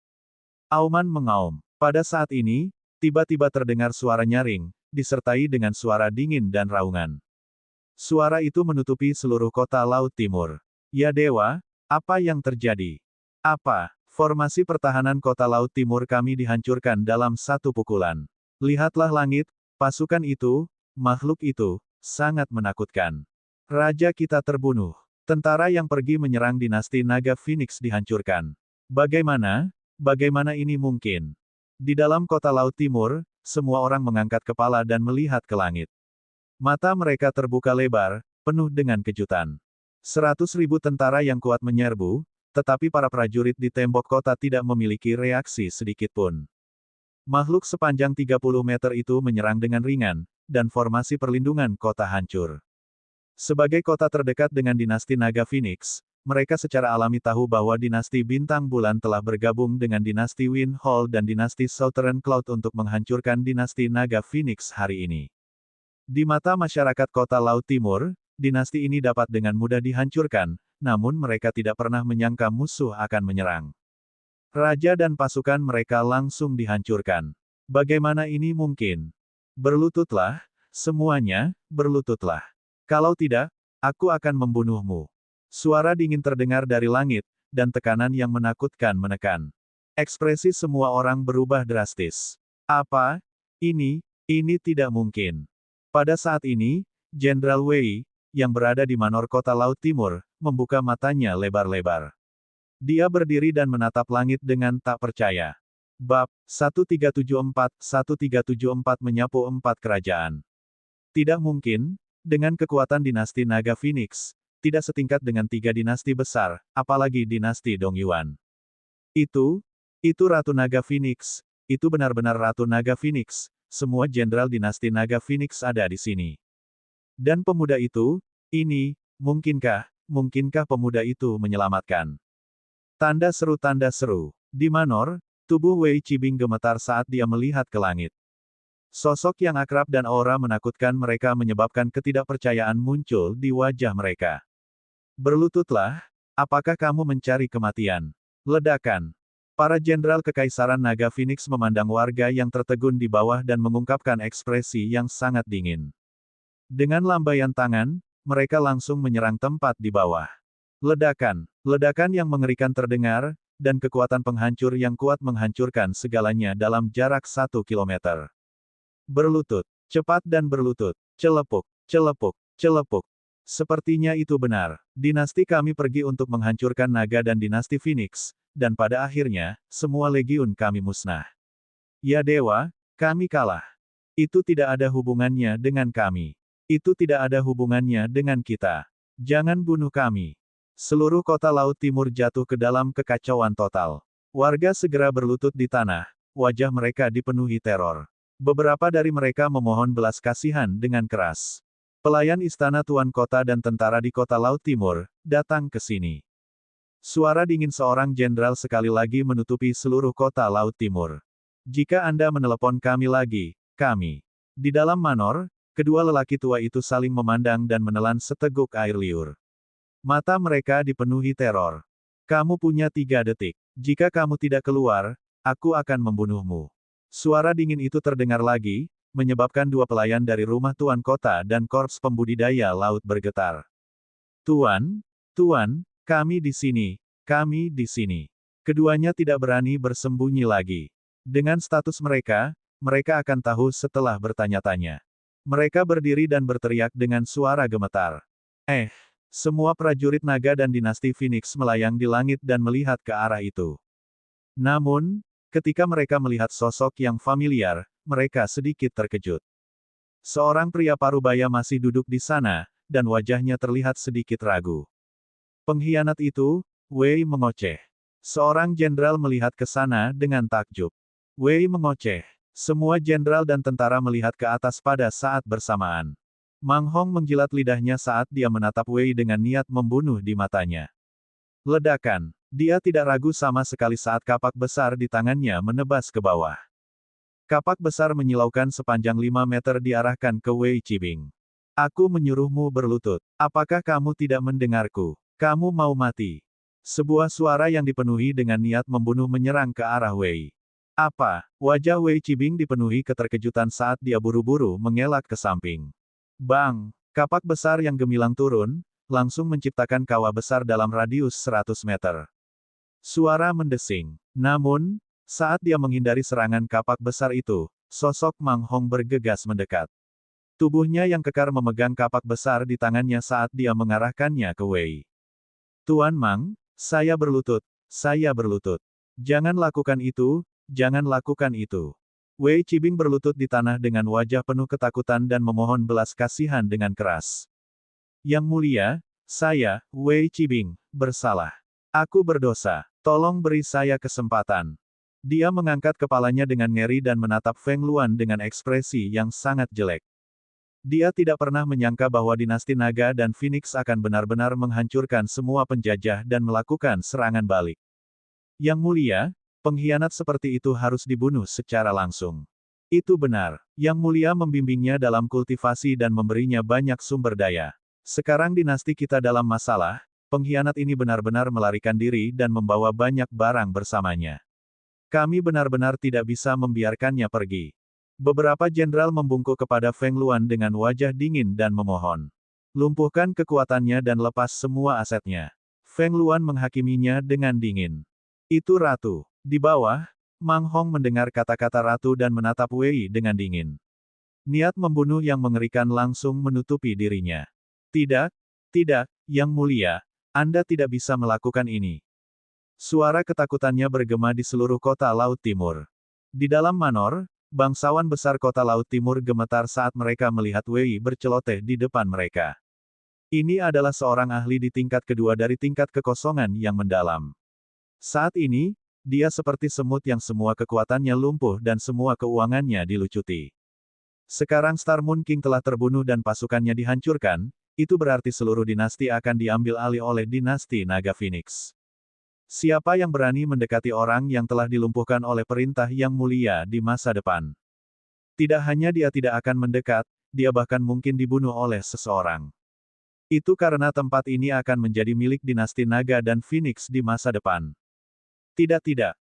Auman mengaum. Pada saat ini, tiba-tiba terdengar suara nyaring, disertai dengan suara dingin dan raungan. Suara itu menutupi seluruh kota Laut Timur. Ya dewa, apa yang terjadi? Apa? Formasi pertahanan kota Laut Timur kami dihancurkan dalam satu pukulan. Lihatlah langit, pasukan itu, makhluk itu, sangat menakutkan. Raja kita terbunuh. Tentara yang pergi menyerang dinasti Naga Phoenix dihancurkan. Bagaimana? Bagaimana ini mungkin? Di dalam kota Laut Timur, semua orang mengangkat kepala dan melihat ke langit. Mata mereka terbuka lebar, penuh dengan kejutan. 100.000 tentara yang kuat menyerbu, tetapi para prajurit di tembok kota tidak memiliki reaksi sedikitpun. Makhluk sepanjang 30 meter itu menyerang dengan ringan, dan formasi perlindungan kota hancur. Sebagai kota terdekat dengan dinasti Naga Phoenix, mereka secara alami tahu bahwa dinasti Bintang Bulan telah bergabung dengan dinasti Wind Hall dan dinasti Southern Cloud untuk menghancurkan dinasti Naga Phoenix hari ini. Di mata masyarakat kota Laut Timur, dinasti ini dapat dengan mudah dihancurkan, namun mereka tidak pernah menyangka musuh akan menyerang. Raja dan pasukan mereka langsung dihancurkan. Bagaimana ini mungkin? Berlututlah, semuanya, berlututlah. Kalau tidak, aku akan membunuhmu. Suara dingin terdengar dari langit, dan tekanan yang menakutkan menekan. Ekspresi semua orang berubah drastis. Apa? Ini tidak mungkin. Pada saat ini, Jenderal Wei, yang berada di manor kota Laut Timur, membuka matanya lebar-lebar. Dia berdiri dan menatap langit dengan tak percaya. Bab 1374 menyapu 4 kerajaan. Tidak mungkin, dengan kekuatan dinasti Naga Phoenix, tidak setingkat dengan 3 dinasti besar, apalagi dinasti Dongyuan. Itu Ratu Naga Phoenix, itu benar-benar Ratu Naga Phoenix, semua jenderal dinasti Naga Phoenix ada di sini. Dan pemuda itu, mungkinkah pemuda itu menyelamatkan? Tanda seru. Di manor, tubuh Wei Qibing gemetar saat dia melihat ke langit. Sosok yang akrab dan aura menakutkan mereka menyebabkan ketidakpercayaan muncul di wajah mereka. Berlututlah, apakah kamu mencari kematian? Ledakan. Para jenderal Kekaisaran Naga Phoenix memandang warga yang tertegun di bawah dan mengungkapkan ekspresi yang sangat dingin. Dengan lambaian tangan, mereka langsung menyerang tempat di bawah. Ledakan. Ledakan yang mengerikan terdengar, dan kekuatan penghancur yang kuat menghancurkan segalanya dalam jarak 1 kilometer. Berlutut. Cepat dan berlutut. Celepuk. Celepuk. Celepuk. Sepertinya itu benar. Dinasti kami pergi untuk menghancurkan naga dan dinasti Phoenix, dan pada akhirnya, semua legiun kami musnah. Ya dewa, kami kalah. Itu tidak ada hubungannya dengan kami. Itu tidak ada hubungannya dengan kita. Jangan bunuh kami. Seluruh kota Laut Timur jatuh ke dalam kekacauan total. Warga segera berlutut di tanah, wajah mereka dipenuhi teror. Beberapa dari mereka memohon belas kasihan dengan keras. Pelayan istana tuan kota dan tentara di kota Laut Timur, datang ke sini. Suara dingin seorang jenderal sekali lagi menutupi seluruh kota Laut Timur. Jika Anda menelepon kami lagi, kami. Di dalam manor, kedua lelaki tua itu saling memandang dan menelan seteguk air liur. Mata mereka dipenuhi teror. Kamu punya 3 detik. Jika kamu tidak keluar, aku akan membunuhmu. Suara dingin itu terdengar lagi, menyebabkan 2 pelayan dari rumah tuan kota dan korps pembudidaya laut bergetar. Tuan, kami di sini, kami di sini. Keduanya tidak berani bersembunyi lagi. Dengan status mereka, mereka akan tahu setelah bertanya-tanya. Mereka berdiri dan berteriak dengan suara gemetar. Semua prajurit naga dan dinasti Phoenix melayang di langit dan melihat ke arah itu. Namun, ketika mereka melihat sosok yang familiar, mereka sedikit terkejut. Seorang pria parubaya masih duduk di sana, dan wajahnya terlihat sedikit ragu. Pengkhianat itu, Wei mengoceh. Seorang jenderal melihat ke sana dengan takjub. Wei mengoceh. Semua jenderal dan tentara melihat ke atas pada saat bersamaan. Mang Hong menjilat lidahnya saat dia menatap Wei dengan niat membunuh di matanya. Ledakan. Dia tidak ragu sama sekali saat kapak besar di tangannya menebas ke bawah. Kapak besar menyilaukan sepanjang 5 meter diarahkan ke Wei Qibing. Aku menyuruhmu berlutut. Apakah kamu tidak mendengarku? Kamu mau mati. Sebuah suara yang dipenuhi dengan niat membunuh menyerang ke arah Wei. Apa? Wajah Wei Qibing dipenuhi keterkejutan saat dia buru-buru mengelak ke samping. Bang! Kapak besar yang gemilang turun, langsung menciptakan kawah besar dalam radius 100 meter. Suara mendesing. Namun, saat dia menghindari serangan kapak besar itu, sosok Mang Hong bergegas mendekat. Tubuhnya yang kekar memegang kapak besar di tangannya saat dia mengarahkannya ke Wei. Tuan Mang, saya berlutut, saya berlutut. Jangan lakukan itu, jangan lakukan itu. Wei Qibing berlutut di tanah dengan wajah penuh ketakutan dan memohon belas kasihan dengan keras. Yang mulia, saya, Wei Qibing, bersalah. Aku berdosa. Tolong beri saya kesempatan. Dia mengangkat kepalanya dengan ngeri dan menatap Feng Luan dengan ekspresi yang sangat jelek. Dia tidak pernah menyangka bahwa dinasti Naga dan Phoenix akan benar-benar menghancurkan semua penjajah dan melakukan serangan balik. Yang mulia, pengkhianat seperti itu harus dibunuh secara langsung. Itu benar. Yang mulia membimbingnya dalam kultivasi dan memberinya banyak sumber daya. Sekarang dinasti kita dalam masalah, pengkhianat ini benar-benar melarikan diri dan membawa banyak barang bersamanya. Kami benar-benar tidak bisa membiarkannya pergi. Beberapa jenderal membungkuk kepada Feng Luan dengan wajah dingin dan memohon. Lumpuhkan kekuatannya dan lepas semua asetnya. Feng Luan menghakiminya dengan dingin. Itu ratu. Di bawah, Mang Hong mendengar kata-kata ratu dan menatap Wei dengan dingin. Niat membunuh yang mengerikan langsung menutupi dirinya. Tidak, Yang Mulia, Anda tidak bisa melakukan ini. Suara ketakutannya bergema di seluruh kota Laut Timur. Di dalam manor, bangsawan besar kota Laut Timur gemetar saat mereka melihat Wei berceloteh di depan mereka. Ini adalah seorang ahli di tingkat kedua dari tingkat kekosongan yang mendalam. Saat ini, dia seperti semut yang semua kekuatannya lumpuh dan semua keuangannya dilucuti. Sekarang Star Moon King telah terbunuh dan pasukannya dihancurkan, itu berarti seluruh dinasti akan diambil alih oleh dinasti Naga Phoenix. Siapa yang berani mendekati orang yang telah dilumpuhkan oleh perintah yang mulia di masa depan? Tidak hanya dia tidak akan mendekat, dia bahkan mungkin dibunuh oleh seseorang. Itu karena tempat ini akan menjadi milik dinasti naga dan Phoenix di masa depan. Tidak,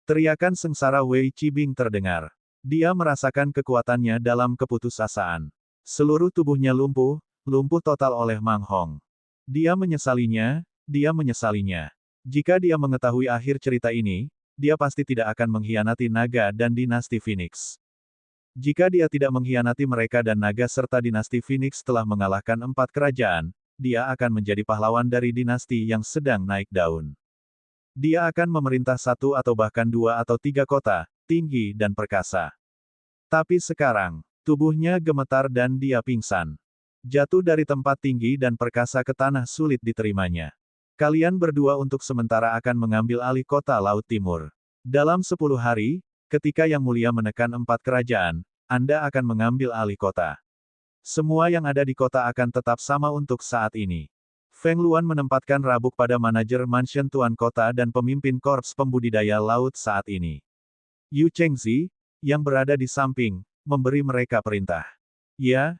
teriakan sengsara Wei Qibing terdengar. Dia merasakan kekuatannya dalam keputusasaan. Seluruh tubuhnya lumpuh total oleh Mang Hong. Dia menyesalinya. Jika dia mengetahui akhir cerita ini, dia pasti tidak akan mengkhianati naga dan dinasti Phoenix. Jika dia tidak mengkhianati mereka dan naga serta dinasti Phoenix telah mengalahkan 4 kerajaan, dia akan menjadi pahlawan dari dinasti yang sedang naik daun. Dia akan memerintah 1 atau bahkan 2 atau 3 kota, tinggi dan perkasa. Tapi sekarang, tubuhnya gemetar dan dia pingsan. Jatuh dari tempat tinggi dan perkasa ke tanah sulit diterimanya. Kalian berdua untuk sementara akan mengambil alih kota Laut Timur. Dalam 10 hari, ketika Yang Mulia menekan 4 kerajaan, Anda akan mengambil alih kota. Semua yang ada di kota akan tetap sama untuk saat ini. Feng Luan menempatkan rabuk pada manajer mansion tuan kota dan pemimpin korps pembudidaya laut saat ini. Yu Chengzi, yang berada di samping, memberi mereka perintah. Ya,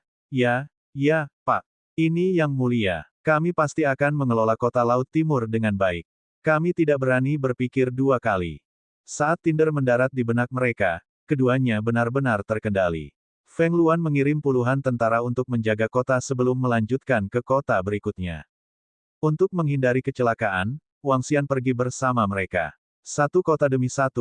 Pak. Ini Yang Mulia. Kami pasti akan mengelola kota Laut Timur dengan baik. Kami tidak berani berpikir 2 kali. Saat Tinder mendarat di benak mereka, keduanya benar-benar terkendali. Feng Luan mengirim puluhan tentara untuk menjaga kota sebelum melanjutkan ke kota berikutnya. Untuk menghindari kecelakaan, Wang Xian pergi bersama mereka. 1 kota demi 1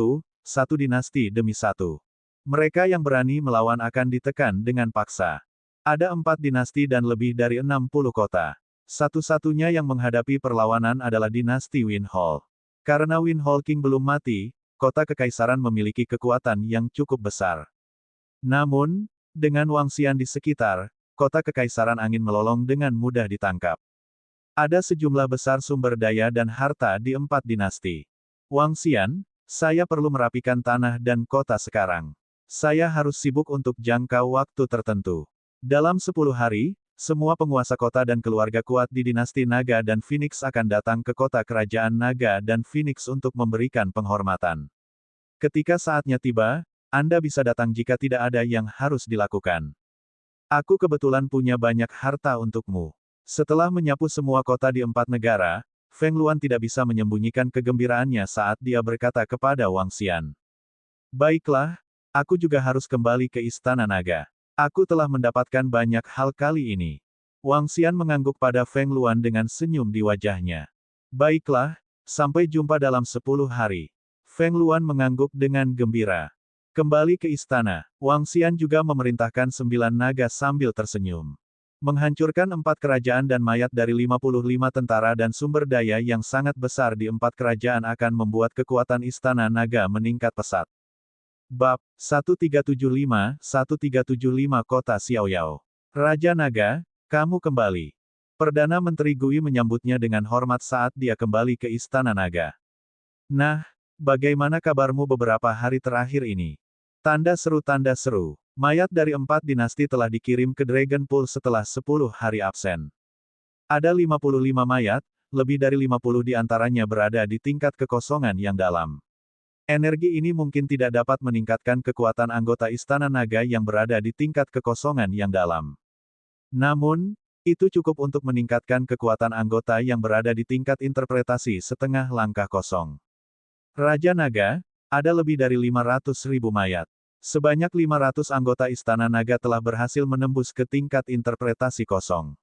dinasti demi 1. Mereka yang berani melawan akan ditekan dengan paksa. Ada 4 dinasti dan lebih dari 60 kota. Satu-satunya yang menghadapi perlawanan adalah dinasti Win Hall. Karena Win Hall King belum mati, kota kekaisaran memiliki kekuatan yang cukup besar. Namun, dengan Wang Xian di sekitar, kota kekaisaran angin melolong dengan mudah ditangkap. Ada sejumlah besar sumber daya dan harta di 4 dinasti. Wang Xian, saya perlu merapikan tanah dan kota sekarang. Saya harus sibuk untuk jangka waktu tertentu. Dalam 10 hari, semua penguasa kota dan keluarga kuat di dinasti Naga dan Phoenix akan datang ke kota kerajaan Naga dan Phoenix untuk memberikan penghormatan. Ketika saatnya tiba, Anda bisa datang jika tidak ada yang harus dilakukan. Aku kebetulan punya banyak harta untukmu. Setelah menyapu semua kota di 4 negara, Feng Luan tidak bisa menyembunyikan kegembiraannya saat dia berkata kepada Wang Xian. Baiklah, aku juga harus kembali ke Istana Naga. Aku telah mendapatkan banyak hal kali ini. Wang Xian mengangguk pada Feng Luan dengan senyum di wajahnya. Baiklah, sampai jumpa dalam 10 hari. Feng Luan mengangguk dengan gembira. Kembali ke istana, Wang Xian juga memerintahkan 9 naga sambil tersenyum. Menghancurkan 4 kerajaan dan mayat dari 55 tentara dan sumber daya yang sangat besar di 4 kerajaan akan membuat kekuatan Istana Naga meningkat pesat. Bab 1375 Kota Xiaoyao. Raja Naga, kamu kembali. Perdana Menteri Gui menyambutnya dengan hormat saat dia kembali ke Istana Naga. Nah, bagaimana kabarmu beberapa hari terakhir ini? Tanda seru. Mayat dari 4 dinasti telah dikirim ke Dragon Pool setelah 10 hari absen. Ada 55 mayat, lebih dari 50 di antaranya berada di tingkat kekosongan yang dalam. Energi ini mungkin tidak dapat meningkatkan kekuatan anggota Istana Naga yang berada di tingkat kekosongan yang dalam. Namun, itu cukup untuk meningkatkan kekuatan anggota yang berada di tingkat interpretasi setengah langkah kosong. Raja Naga, ada lebih dari 500.000 mayat. Sebanyak 500 anggota Istana Naga telah berhasil menembus ke tingkat interpretasi kosong.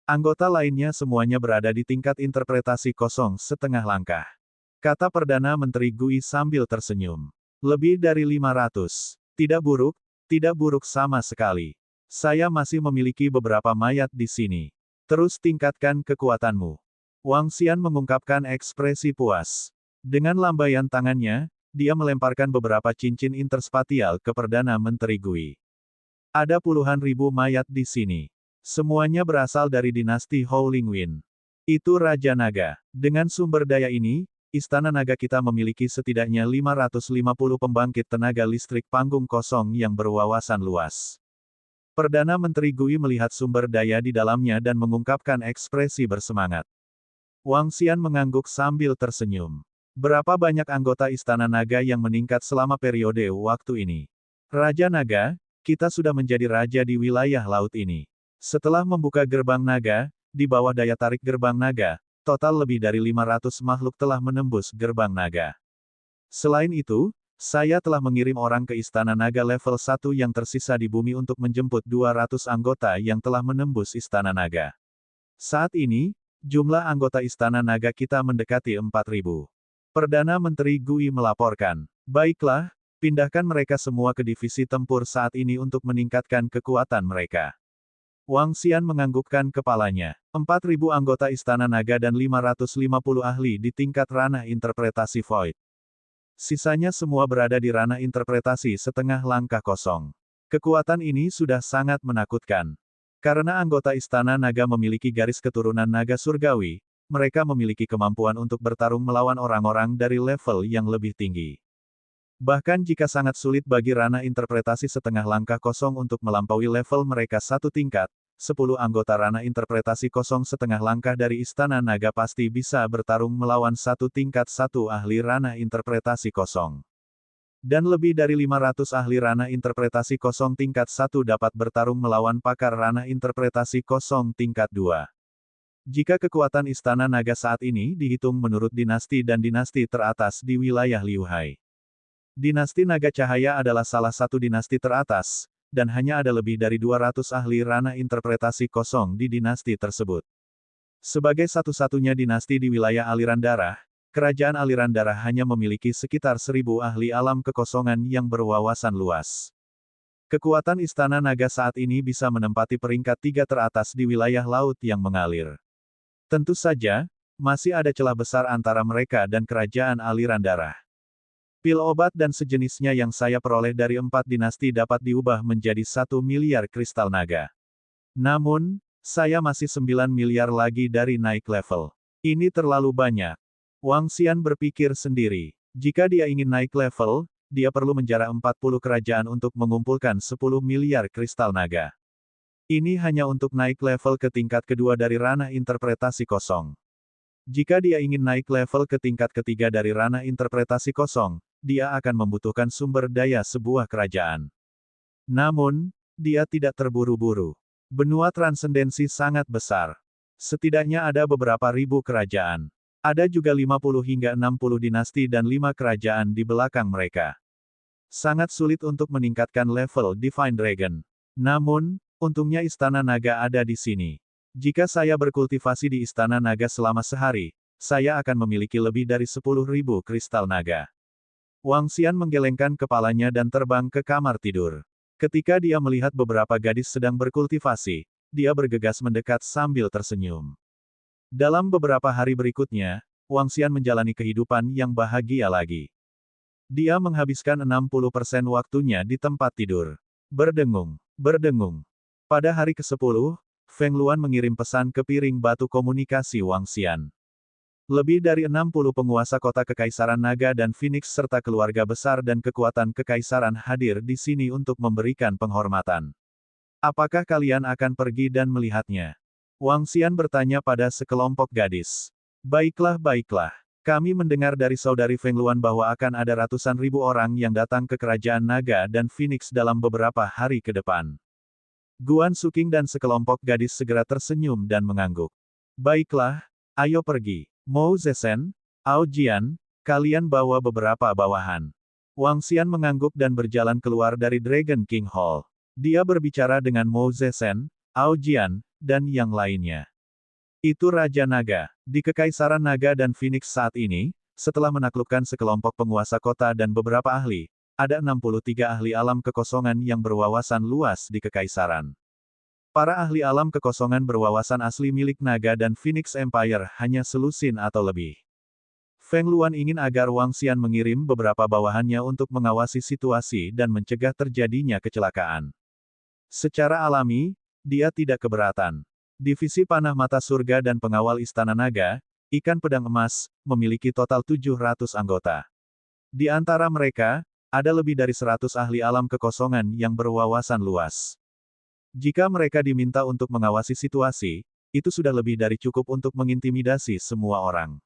Anggota lainnya semuanya berada di tingkat interpretasi kosong setengah langkah. Kata Perdana Menteri Gui sambil tersenyum. Lebih dari 500. Tidak buruk sama sekali. Saya masih memiliki beberapa mayat di sini. Terus tingkatkan kekuatanmu. Wang Xian mengungkapkan ekspresi puas. Dengan lambaian tangannya, dia melemparkan beberapa cincin interspatial ke Perdana Menteri Gui. Ada puluhan ribu mayat di sini. Semuanya berasal dari dinasti Howling Wind. Itu Raja Naga. Dengan sumber daya ini, Istana Naga kita memiliki setidaknya 550 pembangkit tenaga listrik panggung kosong yang berwawasan luas. Perdana Menteri Gui melihat sumber daya di dalamnya dan mengungkapkan ekspresi bersemangat. Wang Xian mengangguk sambil tersenyum. Berapa banyak anggota Istana Naga yang meningkat selama periode waktu ini? Raja Naga, kita sudah menjadi raja di wilayah laut ini. Setelah membuka gerbang naga, di bawah daya tarik gerbang naga, total lebih dari 500 makhluk telah menembus gerbang naga. Selain itu, saya telah mengirim orang ke Istana Naga level 1 yang tersisa di bumi untuk menjemput 200 anggota yang telah menembus Istana Naga. Saat ini, jumlah anggota Istana Naga kita mendekati 4.000. Perdana Menteri Gui melaporkan, "Baiklah, pindahkan mereka semua ke divisi tempur saat ini untuk meningkatkan kekuatan mereka." Wang Xian menganggukkan kepalanya. 4.000 anggota Istana Naga dan 550 ahli di tingkat ranah interpretasi Void. Sisanya semua berada di ranah interpretasi setengah langkah kosong. Kekuatan ini sudah sangat menakutkan. Karena anggota Istana Naga memiliki garis keturunan naga surgawi, mereka memiliki kemampuan untuk bertarung melawan orang-orang dari level yang lebih tinggi. Bahkan jika sangat sulit bagi ranah interpretasi setengah langkah kosong untuk melampaui level mereka satu tingkat, 10 anggota ranah interpretasi kosong setengah langkah dari Istana Naga pasti bisa bertarung melawan satu tingkat satu ahli ranah interpretasi kosong. Dan lebih dari 500 ahli ranah interpretasi kosong tingkat 1 dapat bertarung melawan pakar ranah interpretasi kosong tingkat 2. Jika kekuatan Istana Naga saat ini dihitung menurut dinasti dan dinasti teratas di wilayah Liu Hai. Dinasti Naga Cahaya adalah salah satu dinasti teratas, dan hanya ada lebih dari 200 ahli ranah interpretasi kosong di dinasti tersebut. Sebagai satu-satunya dinasti di wilayah aliran darah, kerajaan aliran darah hanya memiliki sekitar 1.000 ahli alam kekosongan yang berwawasan luas. Kekuatan Istana Naga saat ini bisa menempati peringkat 3 teratas di wilayah laut yang mengalir. Tentu saja, masih ada celah besar antara mereka dan kerajaan aliran darah. Pil obat dan sejenisnya yang saya peroleh dari 4 dinasti dapat diubah menjadi 1 miliar kristal naga. Namun, saya masih 9 miliar lagi dari naik level. Ini terlalu banyak. Wang Xian berpikir sendiri. Jika dia ingin naik level, dia perlu menjara 40 kerajaan untuk mengumpulkan 10 miliar kristal naga. Ini hanya untuk naik level ke tingkat kedua dari ranah interpretasi kosong. Jika dia ingin naik level ke tingkat ketiga dari ranah interpretasi kosong, dia akan membutuhkan sumber daya sebuah kerajaan. Namun, dia tidak terburu-buru. Benua transendensi sangat besar. Setidaknya ada beberapa ribu kerajaan. Ada juga 50 hingga 60 dinasti dan 5 kerajaan di belakang mereka. Sangat sulit untuk meningkatkan level Divine Dragon. Namun, untungnya Istana Naga ada di sini. Jika saya berkultivasi di Istana Naga selama sehari, saya akan memiliki lebih dari 10.000 kristal naga. Wang Xian menggelengkan kepalanya dan terbang ke kamar tidur. Ketika dia melihat beberapa gadis sedang berkultivasi, dia bergegas mendekat sambil tersenyum. Dalam beberapa hari berikutnya, Wang Xian menjalani kehidupan yang bahagia lagi. Dia menghabiskan 60% waktunya di tempat tidur. Berdengung, berdengung. Pada hari ke-10, Feng Luan mengirim pesan ke piring batu komunikasi Wang Xian. Lebih dari 60 penguasa kota Kekaisaran Naga dan Phoenix serta keluarga besar dan kekuatan kekaisaran hadir di sini untuk memberikan penghormatan. Apakah kalian akan pergi dan melihatnya? Wang Xian bertanya pada sekelompok gadis. Baiklah, baiklah. Kami mendengar dari saudari Feng Luan bahwa akan ada ratusan ribu orang yang datang ke Kerajaan Naga dan Phoenix dalam beberapa hari ke depan. Guan Suking dan sekelompok gadis segera tersenyum dan mengangguk. Baiklah, ayo pergi. Mou Zesen, Ao Jian, kalian bawa beberapa bawahan. Wang Xian mengangguk dan berjalan keluar dari Dragon King Hall. Dia berbicara dengan Mou Zesen, Ao Jian, dan yang lainnya. Itu Raja Naga. Di Kekaisaran Naga dan Phoenix saat ini, setelah menaklukkan sekelompok penguasa kota dan beberapa ahli, ada 63 ahli alam kekosongan yang berwawasan luas di Kekaisaran. Para ahli alam kekosongan berwawasan asli milik Naga dan Phoenix Empire hanya selusin atau lebih. Feng Luan ingin agar Wang Xian mengirim beberapa bawahannya untuk mengawasi situasi dan mencegah terjadinya kecelakaan. Secara alami, dia tidak keberatan. Divisi Panah Mata Surga dan Pengawal Istana Naga, Ikan Pedang Emas, memiliki total 700 anggota. Di antara mereka, ada lebih dari 100 ahli alam kekosongan yang berwawasan luas. Jika mereka diminta untuk mengawasi situasi, itu sudah lebih dari cukup untuk mengintimidasi semua orang.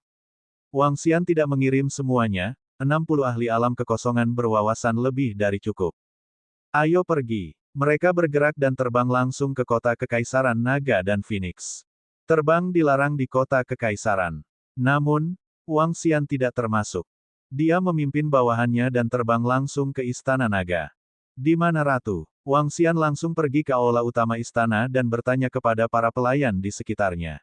Wang Xian tidak mengirim semuanya, 60 ahli alam kekosongan berwawasan lebih dari cukup. Ayo pergi. Mereka bergerak dan terbang langsung ke kota Kekaisaran Naga dan Phoenix. Terbang dilarang di kota kekaisaran. Namun, Wang Xian tidak termasuk. Dia memimpin bawahannya dan terbang langsung ke Istana Naga. Di mana Ratu? Wang Xian langsung pergi ke aula utama istana dan bertanya kepada para pelayan di sekitarnya.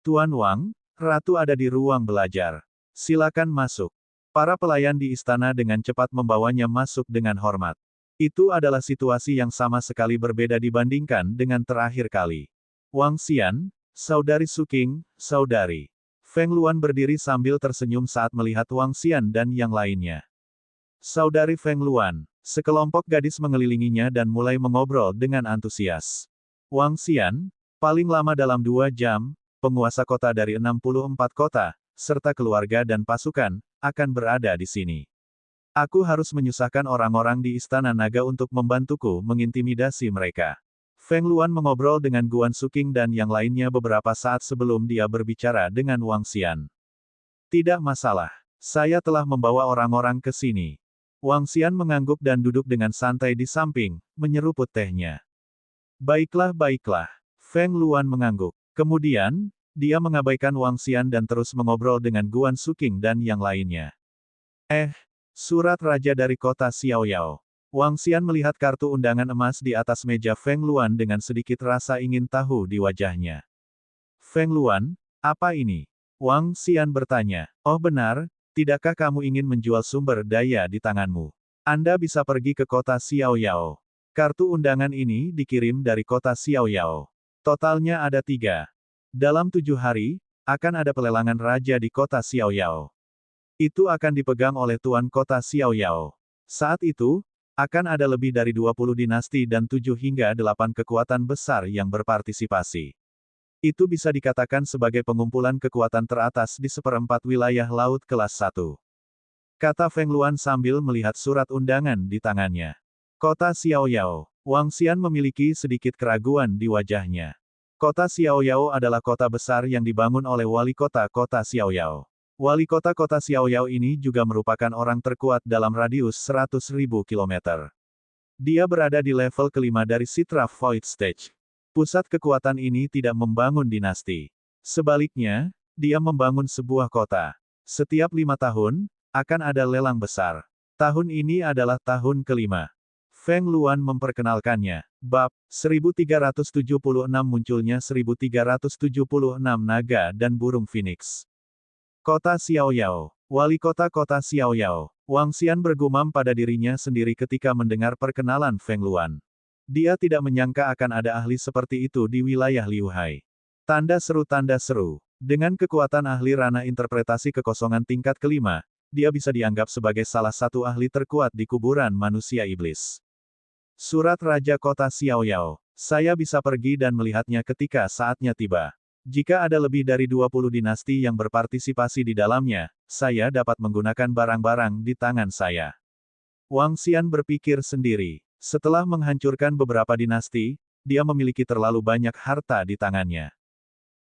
Tuan Wang, Ratu ada di ruang belajar. Silakan masuk. Para pelayan di istana dengan cepat membawanya masuk dengan hormat. Itu adalah situasi yang sama sekali berbeda dibandingkan dengan terakhir kali. Wang Xian, Saudari Suking, Saudari. Feng Luan berdiri sambil tersenyum saat melihat Wang Xian dan yang lainnya. Saudari Feng Luan, sekelompok gadis mengelilinginya dan mulai mengobrol dengan antusias. Wang Xian, paling lama dalam 2 jam, penguasa kota dari 64 kota, serta keluarga dan pasukan, akan berada di sini. Aku harus menyusahkan orang-orang di Istana Naga untuk membantuku mengintimidasi mereka. Feng Luan mengobrol dengan Guan Suking dan yang lainnya beberapa saat sebelum dia berbicara dengan Wang Xian. Tidak masalah. Saya telah membawa orang-orang ke sini. Wang Xian mengangguk dan duduk dengan santai di samping, menyeruput tehnya. Baiklah, baiklah. Feng Luan mengangguk. Kemudian, dia mengabaikan Wang Xian dan terus mengobrol dengan Guan Suking dan yang lainnya. Surat raja dari kota Xiaoyao. Wang Xian melihat kartu undangan emas di atas meja Feng Luan dengan sedikit rasa ingin tahu di wajahnya. Feng Luan, apa ini? Wang Xian bertanya. Oh benar, tidakkah kamu ingin menjual sumber daya di tanganmu? Anda bisa pergi ke kota Xiaoyao. Kartu undangan ini dikirim dari kota Xiaoyao. Totalnya ada 3. Dalam 7 hari, akan ada pelelangan raja di kota Xiaoyao. Itu akan dipegang oleh tuan kota Xiaoyao. Saat itu, akan ada lebih dari 20 dinasti dan 7 hingga 8 kekuatan besar yang berpartisipasi. Itu bisa dikatakan sebagai pengumpulan kekuatan teratas di seperempat wilayah laut kelas 1. Kata Feng Luan sambil melihat surat undangan di tangannya. Kota Xiaoyao. Wang Xian memiliki sedikit keraguan di wajahnya. Kota Xiaoyao adalah kota besar yang dibangun oleh wali kota kota Xiaoyao. Wali kota kota Xiaoyao ini juga merupakan orang terkuat dalam radius 100.000 km. Dia berada di level kelima dari Citra Void Stage. Pusat kekuatan ini tidak membangun dinasti. Sebaliknya, dia membangun sebuah kota. Setiap 5 tahun, akan ada lelang besar. Tahun ini adalah tahun kelima. Feng Luan memperkenalkannya. Bab 1376 munculnya 1376 naga dan burung phoenix. Kota Xiaoyao. Wali kota kota Xiaoyao. Wang Xian bergumam pada dirinya sendiri ketika mendengar perkenalan Feng Luan. Dia tidak menyangka akan ada ahli seperti itu di wilayah Liuhai. Tanda seru tanda seru. Dengan kekuatan ahli ranah interpretasi kekosongan tingkat kelima, dia bisa dianggap sebagai salah satu ahli terkuat di kuburan manusia iblis. Surat Raja Kota Xiaoyao. Saya bisa pergi dan melihatnya ketika saatnya tiba. Jika ada lebih dari 20 dinasti yang berpartisipasi di dalamnya, saya dapat menggunakan barang-barang di tangan saya. Wang Xian berpikir sendiri. Setelah menghancurkan beberapa dinasti, dia memiliki terlalu banyak harta di tangannya.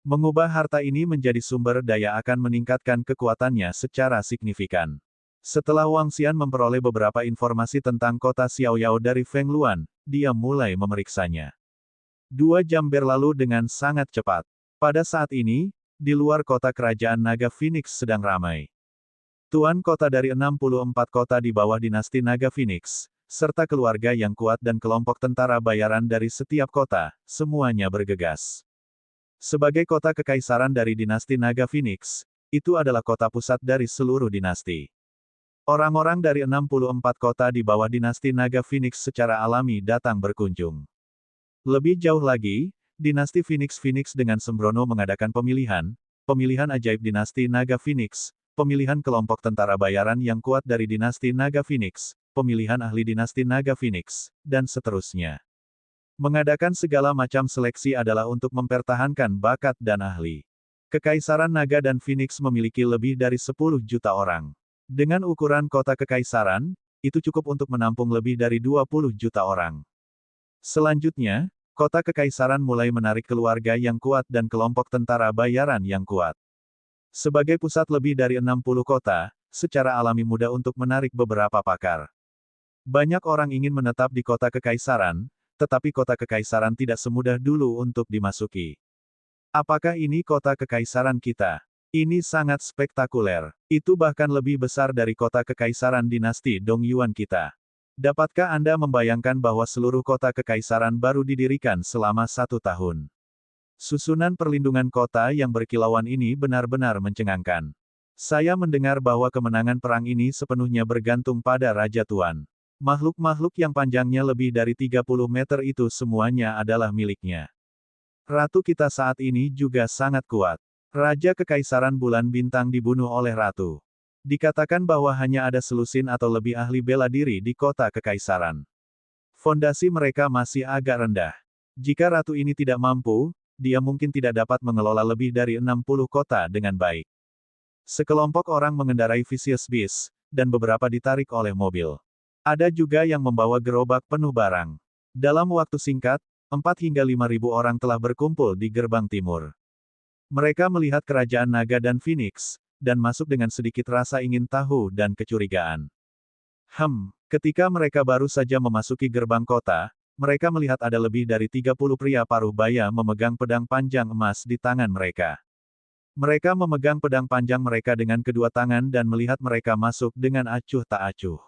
Mengubah harta ini menjadi sumber daya akan meningkatkan kekuatannya secara signifikan. Setelah Wang Xian memperoleh beberapa informasi tentang kota Xiaoyao dari Feng Luan, dia mulai memeriksanya. 2 jam berlalu dengan sangat cepat. Pada saat ini, di luar kota kerajaan Naga Phoenix sedang ramai. Tuan kota dari 64 kota di bawah dinasti Naga Phoenix, serta keluarga yang kuat dan kelompok tentara bayaran dari setiap kota, semuanya bergegas. Sebagai kota kekaisaran dari dinasti Naga Phoenix, itu adalah kota pusat dari seluruh dinasti. Orang-orang dari 64 kota di bawah dinasti Naga Phoenix secara alami datang berkunjung. Lebih jauh lagi, dinasti Phoenix dengan sembrono mengadakan pemilihan ajaib dinasti Naga Phoenix, pemilihan kelompok tentara bayaran yang kuat dari dinasti Naga Phoenix, pemilihan ahli dinasti Naga Phoenix, dan seterusnya. Mengadakan segala macam seleksi adalah untuk mempertahankan bakat dan ahli. Kekaisaran Naga dan Phoenix memiliki lebih dari 10 juta orang. Dengan ukuran kota kekaisaran, itu cukup untuk menampung lebih dari 20 juta orang. Selanjutnya, kota kekaisaran mulai menarik keluarga yang kuat dan kelompok tentara bayaran yang kuat. Sebagai pusat lebih dari 60 kota, secara alami mudah untuk menarik beberapa pakar. Banyak orang ingin menetap di kota kekaisaran, tetapi kota kekaisaran tidak semudah dulu untuk dimasuki. Apakah ini kota kekaisaran kita? Ini sangat spektakuler. Itu bahkan lebih besar dari kota kekaisaran dinasti Dongyuan kita. Dapatkah Anda membayangkan bahwa seluruh kota kekaisaran baru didirikan selama 1 tahun? Susunan perlindungan kota yang berkilauan ini benar-benar mencengangkan. Saya mendengar bahwa kemenangan perang ini sepenuhnya bergantung pada Raja Tuan. Makhluk-makhluk yang panjangnya lebih dari 30 meter itu semuanya adalah miliknya. Ratu kita saat ini juga sangat kuat. Raja Kekaisaran Bulan Bintang dibunuh oleh Ratu. Dikatakan bahwa hanya ada selusin atau lebih ahli bela diri di kota Kekaisaran. Fondasi mereka masih agak rendah. Jika Ratu ini tidak mampu, dia mungkin tidak dapat mengelola lebih dari 60 kota dengan baik. Sekelompok orang mengendarai Vicious Beast, dan beberapa ditarik oleh mobil. Ada juga yang membawa gerobak penuh barang. Dalam waktu singkat, 4 hingga 5.000 orang telah berkumpul di gerbang timur. Mereka melihat kerajaan naga dan Phoenix, dan masuk dengan sedikit rasa ingin tahu dan kecurigaan. Ketika mereka baru saja memasuki gerbang kota, mereka melihat ada lebih dari 30 pria paruh baya memegang pedang panjang emas di tangan mereka. Mereka memegang pedang panjang mereka dengan kedua tangan dan melihat mereka masuk dengan acuh tak acuh.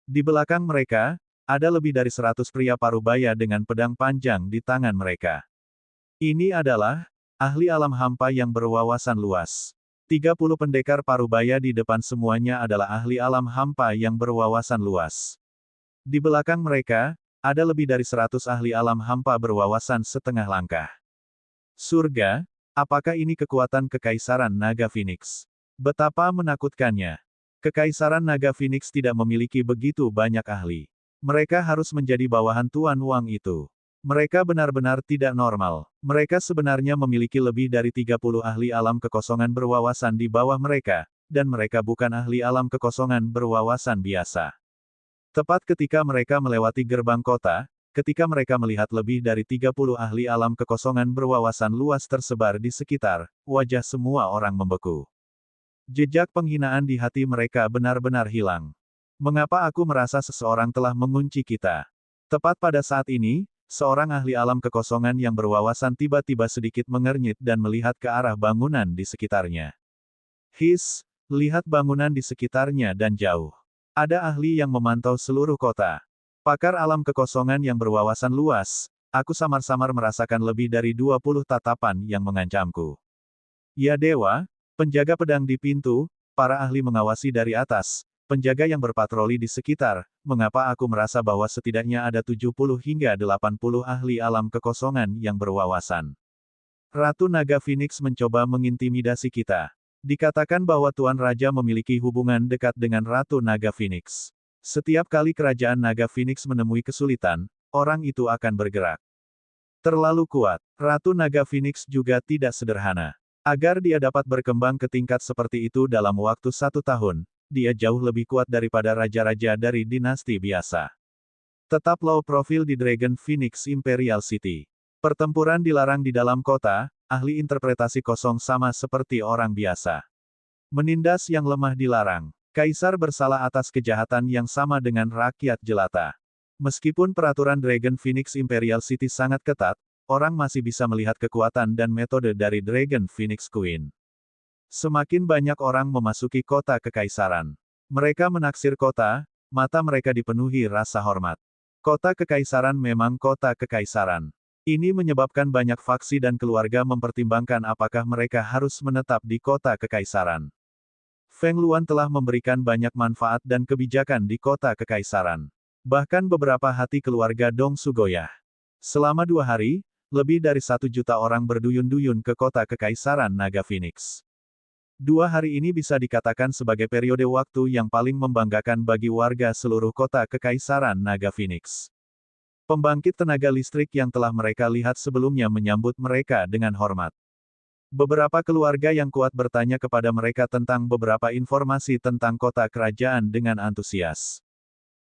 Di belakang mereka, ada lebih dari 100 pria paruh baya dengan pedang panjang di tangan mereka. Ini adalah ahli alam hampa yang berwawasan luas. 30 pendekar paruh baya di depan semuanya adalah ahli alam hampa yang berwawasan luas. Di belakang mereka, ada lebih dari 100 ahli alam hampa berwawasan setengah langkah. Surga, apakah ini kekuatan Kekaisaran Naga Phoenix? Betapa menakutkannya. Kekaisaran Naga Phoenix tidak memiliki begitu banyak ahli. Mereka harus menjadi bawahan Tuan Wang itu. Mereka benar-benar tidak normal. Mereka sebenarnya memiliki lebih dari 30 ahli alam kekosongan berwawasan di bawah mereka, dan mereka bukan ahli alam kekosongan berwawasan biasa. Tepat ketika mereka melewati gerbang kota, ketika mereka melihat lebih dari 30 ahli alam kekosongan berwawasan luas tersebar di sekitar, wajah semua orang membeku. Jejak penghinaan di hati mereka benar-benar hilang. Mengapa aku merasa seseorang telah mengunci kita? Tepat pada saat ini, seorang ahli alam kekosongan yang berwawasan tiba-tiba sedikit mengernyit dan melihat ke arah bangunan di sekitarnya. Lihat bangunan di sekitarnya dan jauh. Ada ahli yang memantau seluruh kota. Pakar alam kekosongan yang berwawasan luas, aku samar-samar merasakan lebih dari 20 tatapan yang mengancamku. Ya dewa, penjaga pedang di pintu, para ahli mengawasi dari atas, penjaga yang berpatroli di sekitar, mengapa aku merasa bahwa setidaknya ada 70 hingga 80 ahli alam kekosongan yang berwawasan. Ratu Naga Phoenix mencoba mengintimidasi kita. Dikatakan bahwa Tuan Raja memiliki hubungan dekat dengan Ratu Naga Phoenix. Setiap kali kerajaan Naga Phoenix menemui kesulitan, orang itu akan bergerak. Terlalu kuat. Ratu Naga Phoenix juga tidak sederhana. Agar dia dapat berkembang ke tingkat seperti itu dalam waktu 1 tahun, dia jauh lebih kuat daripada raja-raja dari dinasti biasa. Tetap low profile di Dragon Phoenix Imperial City. Pertempuran dilarang di dalam kota, ahli interpretasi kosong sama seperti orang biasa. Menindas yang lemah dilarang. Kaisar bersalah atas kejahatan yang sama dengan rakyat jelata. Meskipun peraturan Dragon Phoenix Imperial City sangat ketat, orang masih bisa melihat kekuatan dan metode dari Dragon Phoenix Queen. Semakin banyak orang memasuki kota kekaisaran. Mereka menaksir kota, mata mereka dipenuhi rasa hormat. Kota kekaisaran memang kota kekaisaran. Ini menyebabkan banyak faksi dan keluarga mempertimbangkan apakah mereka harus menetap di kota kekaisaran. Feng Luan telah memberikan banyak manfaat dan kebijakan di kota kekaisaran. Bahkan beberapa hati keluarga Dong Sugoyah. Selama 2 hari, lebih dari 1 juta orang berduyun-duyun ke kota kekaisaran Naga Phoenix. 2 hari ini bisa dikatakan sebagai periode waktu yang paling membanggakan bagi warga seluruh kota Kekaisaran Naga Phoenix. Pembangkit tenaga listrik yang telah mereka lihat sebelumnya menyambut mereka dengan hormat. Beberapa keluarga yang kuat bertanya kepada mereka tentang beberapa informasi tentang kota kerajaan dengan antusias.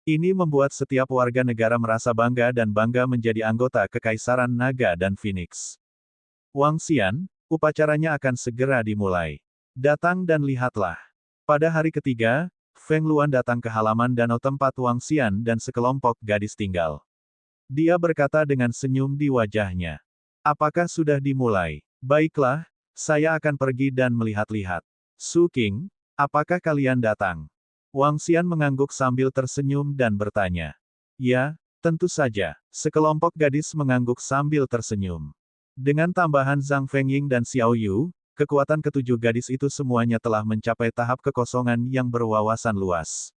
Ini membuat setiap warga negara merasa bangga dan bangga menjadi anggota Kekaisaran Naga dan Phoenix. Wang Xian, upacaranya akan segera dimulai. Datang dan lihatlah. Pada hari ketiga, Feng Luan datang ke halaman danau tempat Wang Xian dan sekelompok gadis tinggal. Dia berkata dengan senyum di wajahnya. Apakah sudah dimulai? Baiklah, saya akan pergi dan melihat-lihat. Su King, apakah kalian datang? Wang Xian mengangguk sambil tersenyum dan bertanya. Ya, tentu saja. Sekelompok gadis mengangguk sambil tersenyum. Dengan tambahan Zhang Fengying dan Xiao Yu, kekuatan ketujuh gadis itu semuanya telah mencapai tahap kekosongan yang berwawasan luas.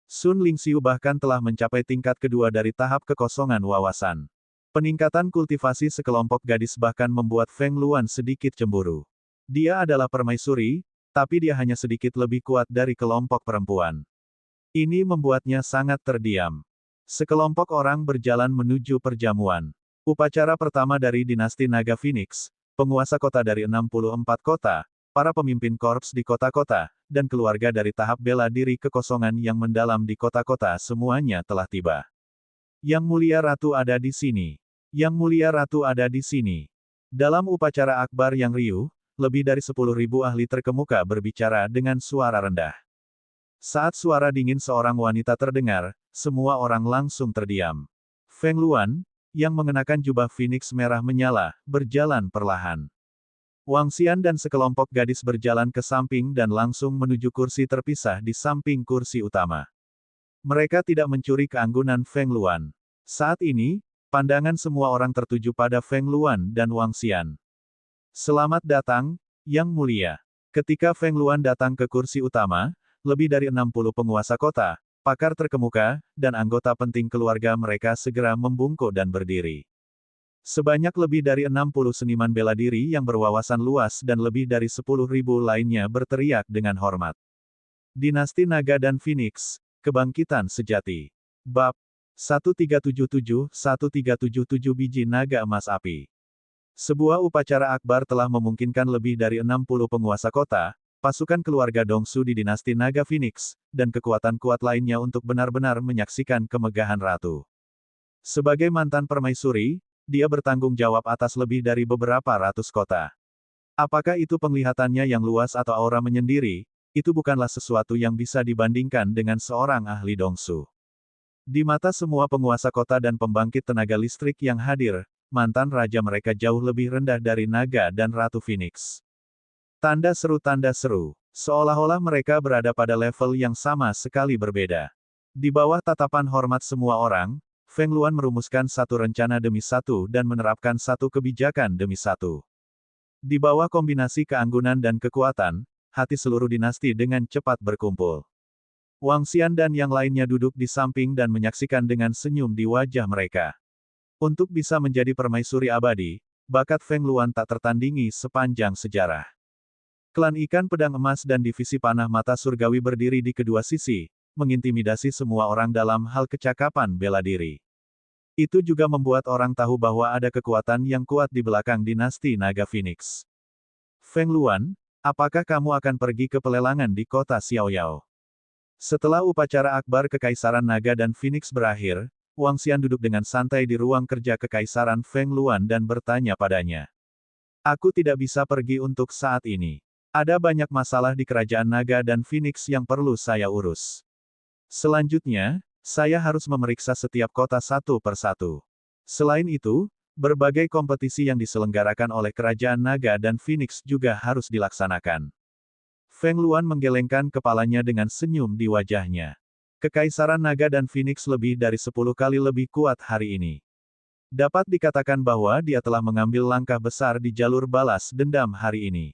Sun Lingxiu bahkan telah mencapai tingkat kedua dari tahap kekosongan wawasan. Peningkatan kultivasi sekelompok gadis bahkan membuat Feng Luan sedikit cemburu. Dia adalah permaisuri, tapi dia hanya sedikit lebih kuat dari kelompok perempuan. Ini membuatnya sangat terdiam. Sekelompok orang berjalan menuju perjamuan. Upacara pertama dari dinasti Naga Phoenix, penguasa kota dari 64 kota, para pemimpin korps di kota-kota, dan keluarga dari tahap bela diri kekosongan yang mendalam di kota-kota semuanya telah tiba. Yang Mulia Ratu ada di sini. Yang Mulia Ratu ada di sini. Dalam upacara akbar yang riuh, lebih dari 10.000 ahli terkemuka berbicara dengan suara rendah. Saat suara dingin seorang wanita terdengar, semua orang langsung terdiam. Feng Luan, yang mengenakan jubah Phoenix merah menyala, berjalan perlahan. Wang Xian dan sekelompok gadis berjalan ke samping dan langsung menuju kursi terpisah di samping kursi utama. Mereka tidak mencuri keanggunan Feng Luan. Saat ini, pandangan semua orang tertuju pada Feng Luan dan Wang Xian. Selamat datang, Yang Mulia. Ketika Feng Luan datang ke kursi utama, lebih dari 60 penguasa kota, pakar terkemuka, dan anggota penting keluarga mereka segera membungkuk dan berdiri. Sebanyak lebih dari 60 seniman bela diri yang berwawasan luas dan lebih dari 10.000 lainnya berteriak dengan hormat. Dinasti Naga dan Phoenix, Kebangkitan Sejati. Bab 1377-1377 Biji Naga Emas Api. Sebuah upacara akbar telah memungkinkan lebih dari 60 penguasa kota, pasukan keluarga Dongsu di dinasti Naga Phoenix, dan kekuatan kuat lainnya untuk benar-benar menyaksikan kemegahan ratu. Sebagai mantan permaisuri, dia bertanggung jawab atas lebih dari beberapa ratus kota. Apakah itu penglihatannya yang luas atau aura menyendiri, itu bukanlah sesuatu yang bisa dibandingkan dengan seorang ahli Dongsu. Di mata semua penguasa kota dan pembangkit tenaga listrik yang hadir, mantan raja mereka jauh lebih rendah dari Naga dan Ratu Phoenix. Tanda seru, seolah-olah mereka berada pada level yang sama sekali berbeda. Di bawah tatapan hormat semua orang, Feng Luan merumuskan satu rencana demi satu dan menerapkan satu kebijakan demi satu. Di bawah kombinasi keanggunan dan kekuatan, hati seluruh dinasti dengan cepat berkumpul. Wang Xian dan yang lainnya duduk di samping dan menyaksikan dengan senyum di wajah mereka. Untuk bisa menjadi permaisuri abadi, bakat Feng Luan tak tertandingi sepanjang sejarah. Klan Ikan Pedang Emas dan Divisi Panah Mata Surgawi berdiri di kedua sisi, mengintimidasi semua orang dalam hal kecakapan bela diri. Itu juga membuat orang tahu bahwa ada kekuatan yang kuat di belakang dinasti Naga Phoenix. Feng Luan, apakah kamu akan pergi ke pelelangan di kota Xiaoyao? Setelah upacara akbar Kekaisaran Naga dan Phoenix berakhir, Wang Xian duduk dengan santai di ruang kerja Kekaisaran Feng Luan dan bertanya padanya. Aku tidak bisa pergi untuk saat ini. Ada banyak masalah di kerajaan Naga dan Phoenix yang perlu saya urus. Selanjutnya, saya harus memeriksa setiap kota satu persatu. Selain itu, berbagai kompetisi yang diselenggarakan oleh kerajaan Naga dan Phoenix juga harus dilaksanakan. Feng Luan menggelengkan kepalanya dengan senyum di wajahnya. Kekaisaran Naga dan Phoenix lebih dari 10 kali lebih kuat hari ini. Dapat dikatakan bahwa dia telah mengambil langkah besar di jalur balas dendam hari ini.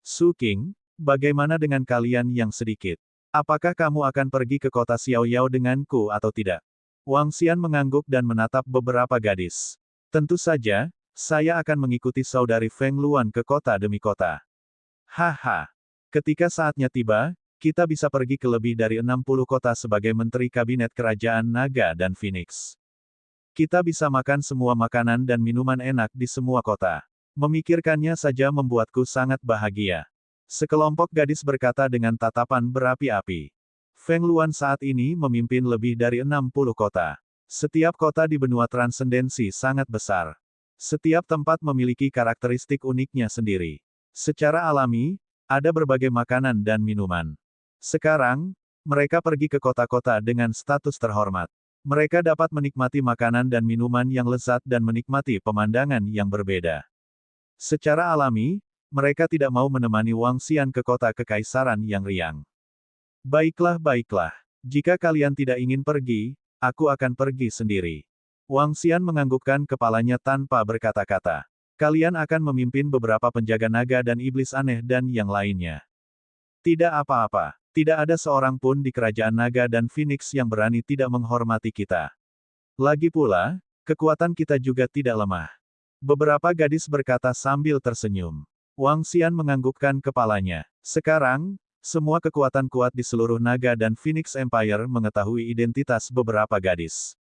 Su King, bagaimana dengan kalian yang sedikit? Apakah kamu akan pergi ke kota Xiaoyao denganku atau tidak? Wang Xian mengangguk dan menatap beberapa gadis. Tentu saja, saya akan mengikuti saudari Feng Luan ke kota demi kota. Haha. Ketika saatnya tiba, kita bisa pergi ke lebih dari 60 kota sebagai menteri kabinet kerajaan Naga dan Phoenix. Kita bisa makan semua makanan dan minuman enak di semua kota. Memikirkannya saja membuatku sangat bahagia. Sekelompok gadis berkata dengan tatapan berapi-api. Feng Luan saat ini memimpin lebih dari 60 kota. Setiap kota di benua transendensi sangat besar. Setiap tempat memiliki karakteristik uniknya sendiri. Secara alami, ada berbagai makanan dan minuman. Sekarang, mereka pergi ke kota-kota dengan status terhormat. Mereka dapat menikmati makanan dan minuman yang lezat dan menikmati pemandangan yang berbeda. Secara alami, mereka tidak mau menemani Wang Xian ke kota kekaisaran yang riang. Baiklah, baiklah. Jika kalian tidak ingin pergi, aku akan pergi sendiri. Wang Xian menganggukkan kepalanya tanpa berkata-kata. Kalian akan memimpin beberapa penjaga naga dan iblis aneh dan yang lainnya. Tidak apa-apa. Tidak ada seorang pun di kerajaan naga dan Phoenix yang berani tidak menghormati kita. Lagi pula, kekuatan kita juga tidak lemah. Beberapa gadis berkata sambil tersenyum. Wang Xian menganggukkan kepalanya. Sekarang, semua kekuatan kuat di seluruh naga dan Phoenix Empire mengetahui identitas beberapa gadis.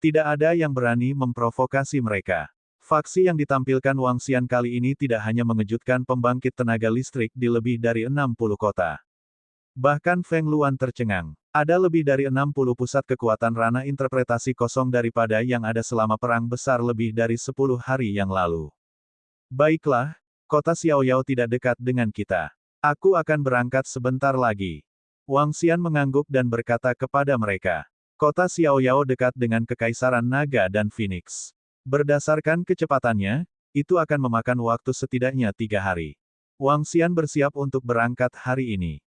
Tidak ada yang berani memprovokasi mereka. Faksi yang ditampilkan Wang Xian kali ini tidak hanya mengejutkan pembangkit tenaga listrik di lebih dari 60 kota. Bahkan Feng Luan tercengang. Ada lebih dari 60 pusat kekuatan ranah interpretasi kosong daripada yang ada selama perang besar lebih dari 10 hari yang lalu. Baiklah, kota Xiaoyao tidak dekat dengan kita. Aku akan berangkat sebentar lagi. Wang Xian mengangguk dan berkata kepada mereka. Kota Xiaoyao dekat dengan Kekaisaran Naga dan Phoenix. Berdasarkan kecepatannya, itu akan memakan waktu setidaknya 3 hari. Wang Xian bersiap untuk berangkat hari ini.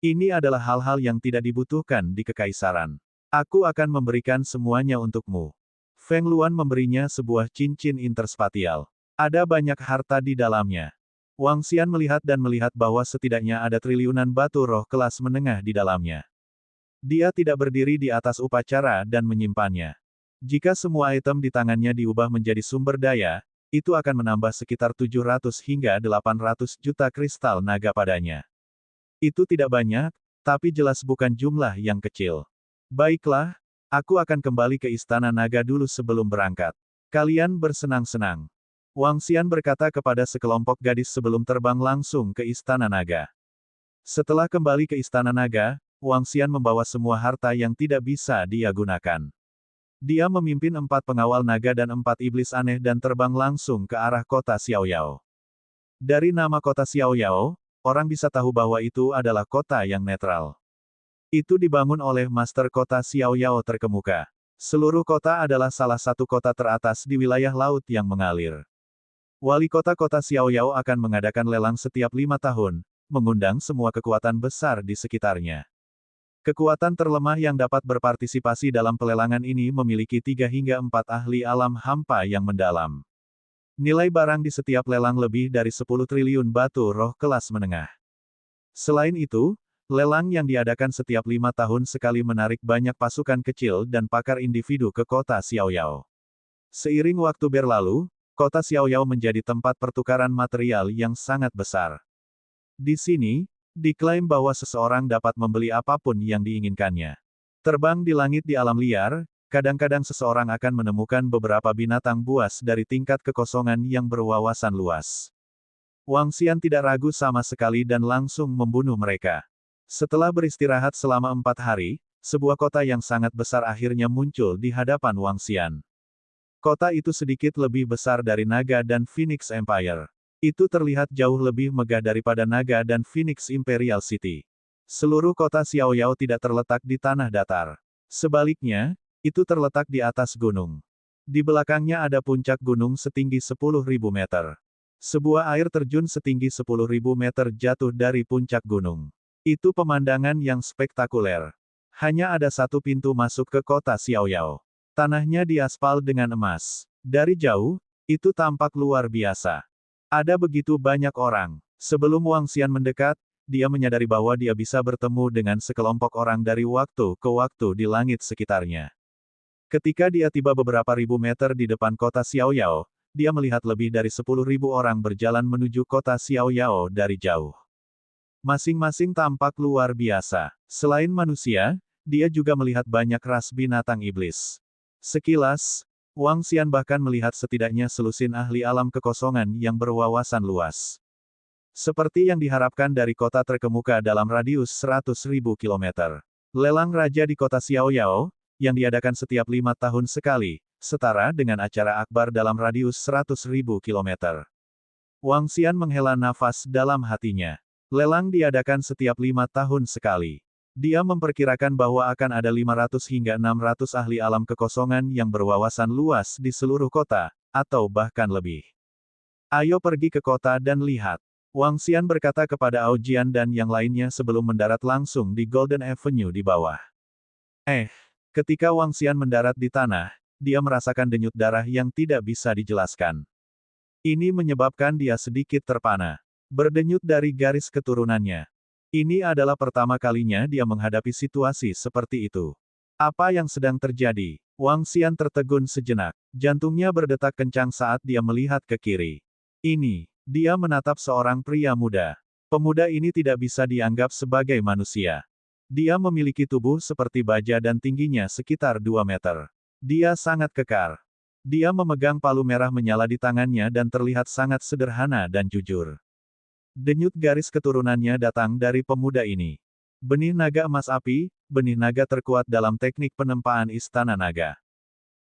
Ini adalah hal-hal yang tidak dibutuhkan di Kekaisaran. Aku akan memberikan semuanya untukmu. Feng Luan memberinya sebuah cincin interspatial. Ada banyak harta di dalamnya. Wang Xian melihat dan melihat bahwa setidaknya ada triliunan batu roh kelas menengah di dalamnya. Dia tidak berdiri di atas upacara dan menyimpannya. Jika semua item di tangannya diubah menjadi sumber daya, itu akan menambah sekitar 700 hingga 800 juta kristal naga padanya. Itu tidak banyak, tapi jelas bukan jumlah yang kecil. Baiklah, aku akan kembali ke Istana Naga dulu sebelum berangkat. Kalian bersenang-senang. Wang Xian berkata kepada sekelompok gadis sebelum terbang langsung ke Istana Naga. Setelah kembali ke Istana Naga, Wang Xian membawa semua harta yang tidak bisa dia gunakan. Dia memimpin 4 pengawal naga dan 4 iblis aneh dan terbang langsung ke arah kota Xiaoyao. Dari nama kota Xiaoyao, orang bisa tahu bahwa itu adalah kota yang netral. Itu dibangun oleh master kota Xiaoyao terkemuka. Seluruh kota adalah salah satu kota teratas di wilayah laut yang mengalir. Wali kota-kota Xiaoyao akan mengadakan lelang setiap 5 tahun, mengundang semua kekuatan besar di sekitarnya. Kekuatan terlemah yang dapat berpartisipasi dalam pelelangan ini memiliki 3 hingga 4 ahli alam hampa yang mendalam. Nilai barang di setiap lelang lebih dari 10 triliun batu roh kelas menengah. Selain itu, lelang yang diadakan setiap 5 tahun sekali menarik banyak pasukan kecil dan pakar individu ke kota Xiaoyao. Seiring waktu berlalu, kota Xiaoyao menjadi tempat pertukaran material yang sangat besar. Di sini, diklaim bahwa seseorang dapat membeli apapun yang diinginkannya. Terbang di langit di alam liar, kadang-kadang seseorang akan menemukan beberapa binatang buas dari tingkat kekosongan yang berwawasan luas. Wang Xian tidak ragu sama sekali dan langsung membunuh mereka. Setelah beristirahat selama 4 hari, sebuah kota yang sangat besar akhirnya muncul di hadapan Wang Xian. Kota itu sedikit lebih besar dari Naga dan Phoenix Empire. Itu terlihat jauh lebih megah daripada Naga dan Phoenix Imperial City. Seluruh kota Xiaoyao tidak terletak di tanah datar. Sebaliknya, itu terletak di atas gunung. Di belakangnya ada puncak gunung setinggi 10.000 meter. Sebuah air terjun setinggi 10.000 meter jatuh dari puncak gunung. Itu pemandangan yang spektakuler. Hanya ada satu pintu masuk ke kota Xiaoyao. Tanahnya diaspal dengan emas. Dari jauh, itu tampak luar biasa. Ada begitu banyak orang. Sebelum Wang Xian mendekat, dia menyadari bahwa dia bisa bertemu dengan sekelompok orang dari waktu ke waktu di langit sekitarnya. Ketika dia tiba beberapa ribu meter di depan kota Xiaoyao, dia melihat lebih dari 10.000 orang berjalan menuju kota Xiaoyao dari jauh. Masing-masing tampak luar biasa. Selain manusia, dia juga melihat banyak ras binatang iblis. Sekilas, Wang Xian bahkan melihat setidaknya selusin ahli alam kekosongan yang berwawasan luas. Seperti yang diharapkan dari kota terkemuka dalam radius 100.000 km. Lelang Raja di kota Xiaoyao, yang diadakan setiap 5 tahun sekali, setara dengan acara akbar dalam radius 100.000 km. Wang Xian menghela nafas dalam hatinya. Lelang diadakan setiap 5 tahun sekali. Dia memperkirakan bahwa akan ada 500 hingga 600 ahli alam kekosongan yang berwawasan luas di seluruh kota, atau bahkan lebih. Ayo pergi ke kota dan lihat. Wang Xian berkata kepada Ao Jian dan yang lainnya sebelum mendarat langsung di Golden Avenue di bawah. Ketika Wang Xian mendarat di tanah, dia merasakan denyut darah yang tidak bisa dijelaskan. Ini menyebabkan dia sedikit terpana. Berdenyut dari garis keturunannya. Ini adalah pertama kalinya dia menghadapi situasi seperti itu. Apa yang sedang terjadi? Wang Xian tertegun sejenak. Jantungnya berdetak kencang saat dia melihat ke kiri. Dia menatap seorang pria muda. Pemuda ini tidak bisa dianggap sebagai manusia. Dia memiliki tubuh seperti baja dan tingginya sekitar 2 meter. Dia sangat kekar. Dia memegang palu merah menyala di tangannya dan terlihat sangat sederhana dan jujur. Denyut garis keturunannya datang dari pemuda ini. Benih naga emas api, benih naga terkuat dalam teknik penempaan istana naga.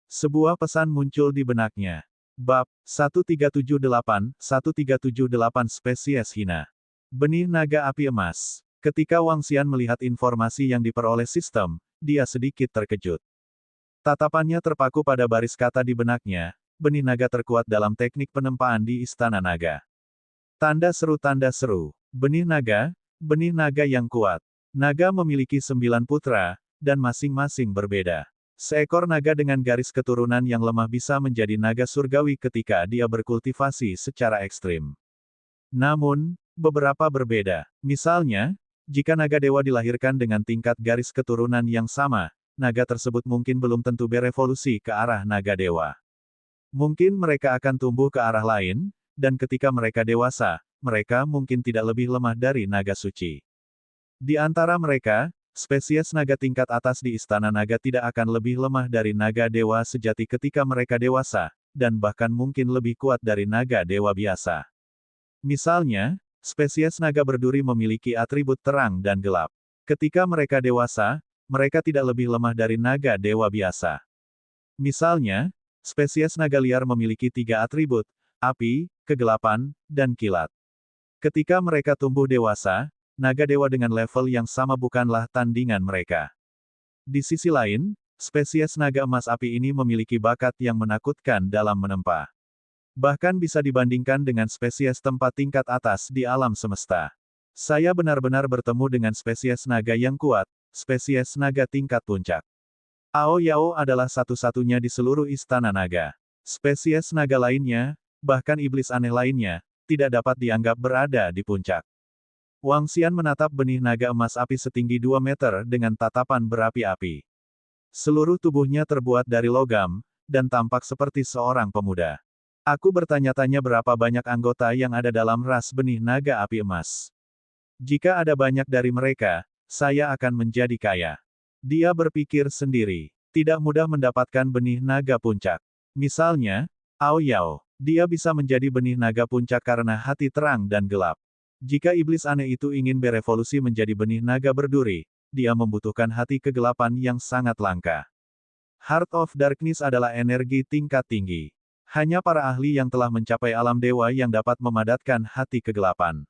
Sebuah pesan muncul di benaknya. Bab 1378 spesies hina. Benih naga api emas. Ketika Wang Xian melihat informasi yang diperoleh sistem, dia sedikit terkejut. Tatapannya terpaku pada baris kata di benaknya, benih naga terkuat dalam teknik penempaan di istana naga. Tanda seru, benih naga yang kuat. Naga memiliki 9 putra, dan masing-masing berbeda. Seekor naga dengan garis keturunan yang lemah bisa menjadi naga surgawi ketika dia berkultivasi secara ekstrim. Namun, beberapa berbeda. Misalnya, jika naga dewa dilahirkan dengan tingkat garis keturunan yang sama, naga tersebut mungkin belum tentu berevolusi ke arah naga dewa. Mungkin mereka akan tumbuh ke arah lain, dan ketika mereka dewasa, mereka mungkin tidak lebih lemah dari naga suci. Di antara mereka, spesies naga tingkat atas di istana naga tidak akan lebih lemah dari naga dewa sejati ketika mereka dewasa, dan bahkan mungkin lebih kuat dari naga dewa biasa. Misalnya, spesies naga berduri memiliki atribut terang dan gelap. Ketika mereka dewasa, mereka tidak lebih lemah dari naga dewa biasa. Misalnya, spesies naga liar memiliki 3 atribut, api, kegelapan, dan kilat. Ketika mereka tumbuh dewasa, naga dewa dengan level yang sama bukanlah tandingan mereka. Di sisi lain, spesies naga emas api ini memiliki bakat yang menakutkan dalam menempa. Bahkan bisa dibandingkan dengan spesies tempat tingkat atas di alam semesta. Saya benar-benar bertemu dengan spesies naga yang kuat, spesies naga tingkat puncak. Ao Yao adalah satu-satunya di seluruh istana naga. Spesies naga lainnya, bahkan iblis aneh lainnya, tidak dapat dianggap berada di puncak. Wang Xian menatap benih naga emas api setinggi 2 meter dengan tatapan berapi-api. Seluruh tubuhnya terbuat dari logam, dan tampak seperti seorang pemuda. Aku bertanya-tanya berapa banyak anggota yang ada dalam ras benih naga api emas. Jika ada banyak dari mereka, saya akan menjadi kaya. Dia berpikir sendiri. Tidak mudah mendapatkan benih naga puncak. Misalnya, Ao Yao. Dia bisa menjadi benih naga puncak karena hati terang dan gelap. Jika iblis aneh itu ingin berevolusi menjadi benih naga berduri, dia membutuhkan hati kegelapan yang sangat langka. Heart of Darkness adalah energi tingkat tinggi. Hanya para ahli yang telah mencapai alam dewa yang dapat memadatkan hati kegelapan.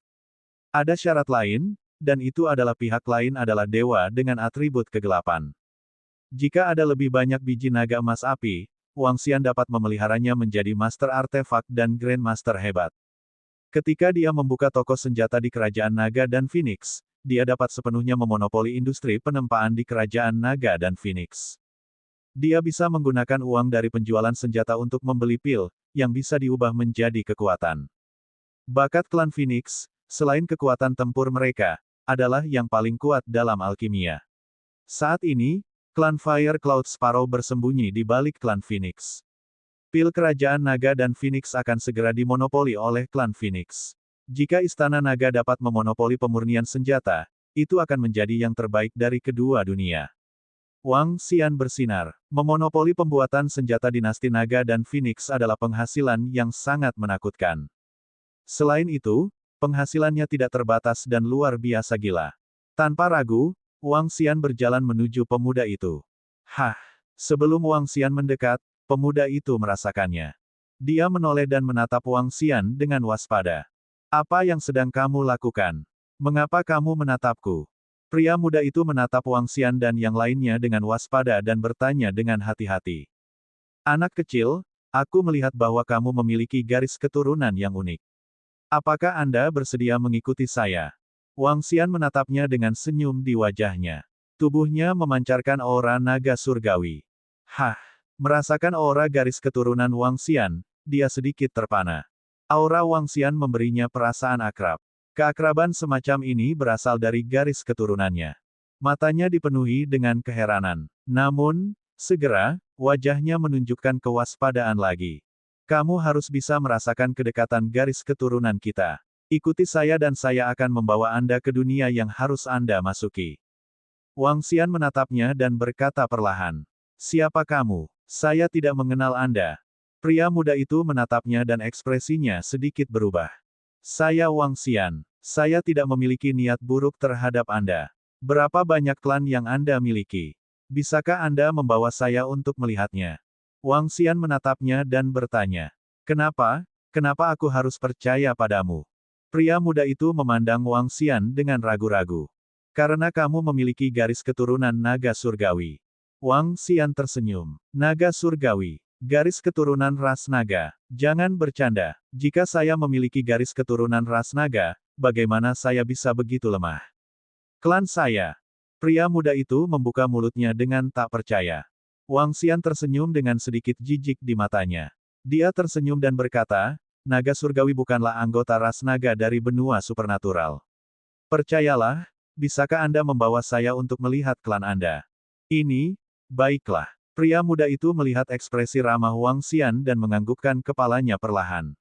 Ada syarat lain, dan itu adalah pihak lain adalah dewa dengan atribut kegelapan. Jika ada lebih banyak biji naga emas api, Wang Xian dapat memeliharanya menjadi master artefak dan grandmaster hebat. Ketika dia membuka toko senjata di Kerajaan Naga dan Phoenix, dia dapat sepenuhnya memonopoli industri penempaan di Kerajaan Naga dan Phoenix. Dia bisa menggunakan uang dari penjualan senjata untuk membeli pil, yang bisa diubah menjadi kekuatan. Bakat klan Phoenix, selain kekuatan tempur mereka, adalah yang paling kuat dalam alkimia. Saat ini, klan Fire Cloud Sparrow bersembunyi di balik klan Phoenix. Pil Kerajaan Naga dan Phoenix akan segera dimonopoli oleh klan Phoenix. Jika Istana Naga dapat memonopoli pemurnian senjata, itu akan menjadi yang terbaik dari kedua dunia. Wang Xian bersinar. Memonopoli pembuatan senjata dinasti Naga dan Phoenix adalah penghasilan yang sangat menakutkan. Selain itu, penghasilannya tidak terbatas dan luar biasa gila. Tanpa ragu, Wang Xian berjalan menuju pemuda itu. Sebelum Wang Xian mendekat, pemuda itu merasakannya. Dia menoleh dan menatap Wang Xian dengan waspada. Apa yang sedang kamu lakukan? Mengapa kamu menatapku? Pria muda itu menatap Wang Xian dan yang lainnya dengan waspada dan bertanya dengan hati-hati. Anak kecil, Aku melihat bahwa kamu memiliki garis keturunan yang unik. Apakah Anda bersedia mengikuti saya? Wang Xian menatapnya dengan senyum di wajahnya. Tubuhnya memancarkan aura naga surgawi. Hah! Merasakan aura garis keturunan Wang Xian, dia sedikit terpana. Aura Wang Xian memberinya perasaan akrab. Keakraban semacam ini berasal dari garis keturunannya. Matanya dipenuhi dengan keheranan. Namun, segera, wajahnya menunjukkan kewaspadaan lagi. Kamu harus bisa merasakan kedekatan garis keturunan kita. Ikuti saya dan saya akan membawa Anda ke dunia yang harus Anda masuki. Wang Xian menatapnya dan berkata perlahan. Siapa kamu? Saya tidak mengenal Anda. Pria muda itu menatapnya dan ekspresinya sedikit berubah. Saya Wang Xian. Saya tidak memiliki niat buruk terhadap Anda. Berapa banyak klan yang Anda miliki? Bisakah Anda membawa saya untuk melihatnya? Wang Xian menatapnya dan bertanya. Kenapa? Kenapa aku harus percaya padamu? Pria muda itu memandang Wang Xian dengan ragu-ragu. Karena kamu memiliki garis keturunan naga surgawi. Wang Xian tersenyum. Naga surgawi. Garis keturunan ras naga. Jangan bercanda. Jika saya memiliki garis keturunan ras naga, bagaimana saya bisa begitu lemah? Klan saya. Pria muda itu membuka mulutnya dengan tak percaya. Wang Xian tersenyum dengan sedikit jijik di matanya. Dia tersenyum dan berkata, naga surgawi bukanlah anggota ras naga dari benua supernatural. Percayalah, bisakah Anda membawa saya untuk melihat klan Anda? Ini, baiklah. Pria muda itu melihat ekspresi ramah Wang Xian dan menganggukkan kepalanya perlahan.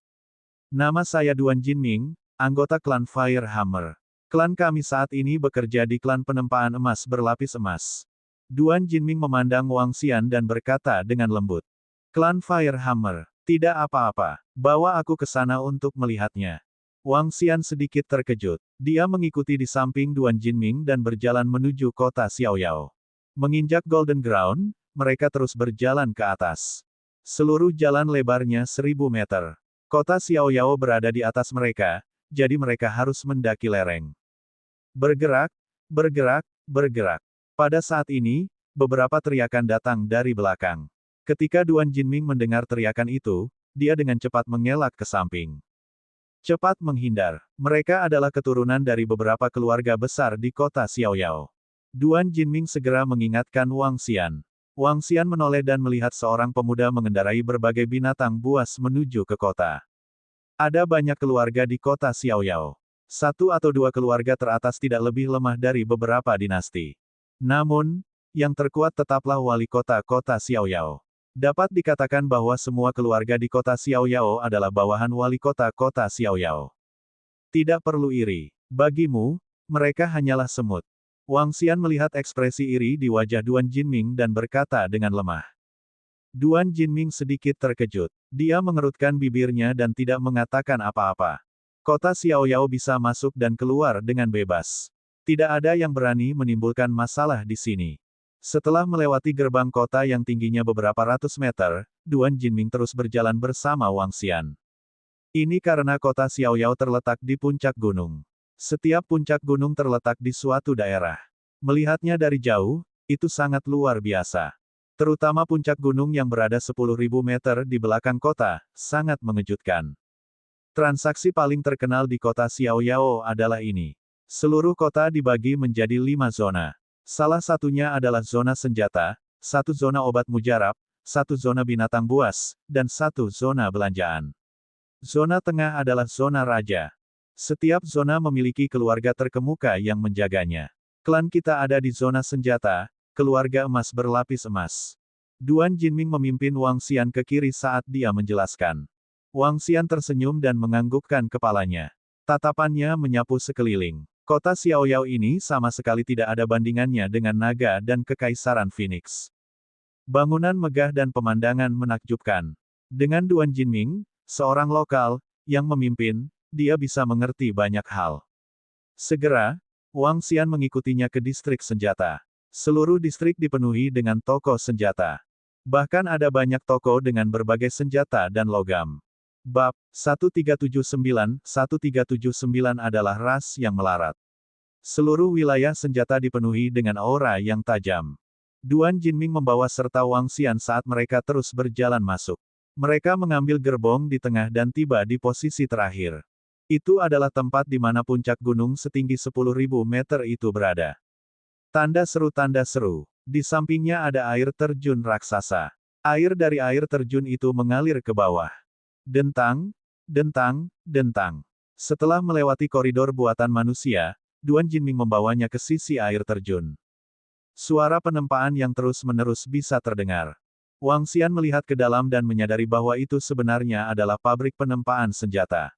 Nama saya Duan Jinming, anggota klan Fire Hammer. Klan kami saat ini bekerja di klan penempaan emas berlapis emas. Duan Jinming memandang Wang Xian dan berkata dengan lembut. Klan Fire Hammer, tidak apa-apa, bawa aku ke sana untuk melihatnya. Wang Xian sedikit terkejut. Dia mengikuti di samping Duan Jinming dan berjalan menuju kota Xiaoyao. Menginjak Golden Ground, mereka terus berjalan ke atas. Seluruh jalan lebarnya 1000 meter. Kota Xiaoyao berada di atas mereka, jadi mereka harus mendaki lereng. Bergerak, bergerak, bergerak. Pada saat ini, beberapa teriakan datang dari belakang. Ketika Duan Jinming mendengar teriakan itu, dia dengan cepat mengelak ke samping. Cepat menghindar. Mereka adalah keturunan dari beberapa keluarga besar di kota Xiaoyao. Duan Jinming segera mengingatkan Wang Xian. Wang Xian menoleh dan melihat seorang pemuda mengendarai berbagai binatang buas menuju ke kota. Ada banyak keluarga di kota Xiaoyao. Satu atau dua keluarga teratas tidak lebih lemah dari beberapa dinasti. Namun, yang terkuat tetaplah wali kota Xiaoyao. Dapat dikatakan bahwa semua keluarga di kota Xiaoyao adalah bawahan wali kota Xiaoyao. Tidak perlu iri. Bagimu, mereka hanyalah semut. Wang Xian melihat ekspresi iri di wajah Duan Jinming dan berkata dengan lemah. Duan Jinming sedikit terkejut. Dia mengerutkan bibirnya dan tidak mengatakan apa-apa. Kota Xiaoyao bisa masuk dan keluar dengan bebas. Tidak ada yang berani menimbulkan masalah di sini. Setelah melewati gerbang kota yang tingginya beberapa ratus meter, Duan Jinming terus berjalan bersama Wang Xian. Ini karena kota Xiaoyao terletak di puncak gunung. Setiap puncak gunung terletak di suatu daerah. Melihatnya dari jauh, itu sangat luar biasa. Terutama puncak gunung yang berada 10.000 meter di belakang kota, sangat mengejutkan. Transaksi paling terkenal di kota Xiaoyao adalah ini. Seluruh kota dibagi menjadi 5 zona. Salah satunya adalah zona senjata, 1 zona obat mujarab, 1 zona binatang buas, dan 1 zona belanjaan. Zona tengah adalah zona raja. Setiap zona memiliki keluarga terkemuka yang menjaganya. Klan kita ada di zona senjata, keluarga emas berlapis emas. Duan Jinming memimpin Wang Xian ke kiri saat dia menjelaskan. Wang Xian tersenyum dan menganggukkan kepalanya. Tatapannya menyapu sekeliling. Kota Xiaoyao ini sama sekali tidak ada bandingannya dengan naga dan kekaisaran Phoenix. Bangunan megah dan pemandangan menakjubkan. Dengan Duan Jinming, seorang lokal, yang memimpin, dia bisa mengerti banyak hal. Segera, Wang Xian mengikutinya ke distrik senjata. Seluruh distrik dipenuhi dengan toko senjata. Bahkan ada banyak toko dengan berbagai senjata dan logam. Bab 1379 adalah ras yang melarat. Seluruh wilayah senjata dipenuhi dengan aura yang tajam. Duan Jinming membawa serta Wang Xian saat mereka terus berjalan masuk. Mereka mengambil gerbong di tengah dan tiba di posisi terakhir. Itu adalah tempat di mana puncak gunung setinggi 10.000 meter itu berada. Tanda seru. Di sampingnya ada air terjun raksasa. Air dari air terjun itu mengalir ke bawah. Dentang, dentang, dentang. Setelah melewati koridor buatan manusia, Duan Jinming membawanya ke sisi air terjun. Suara penempaan yang terus-menerus bisa terdengar. Wang Xian melihat ke dalam dan menyadari bahwa itu sebenarnya adalah pabrik penempaan senjata.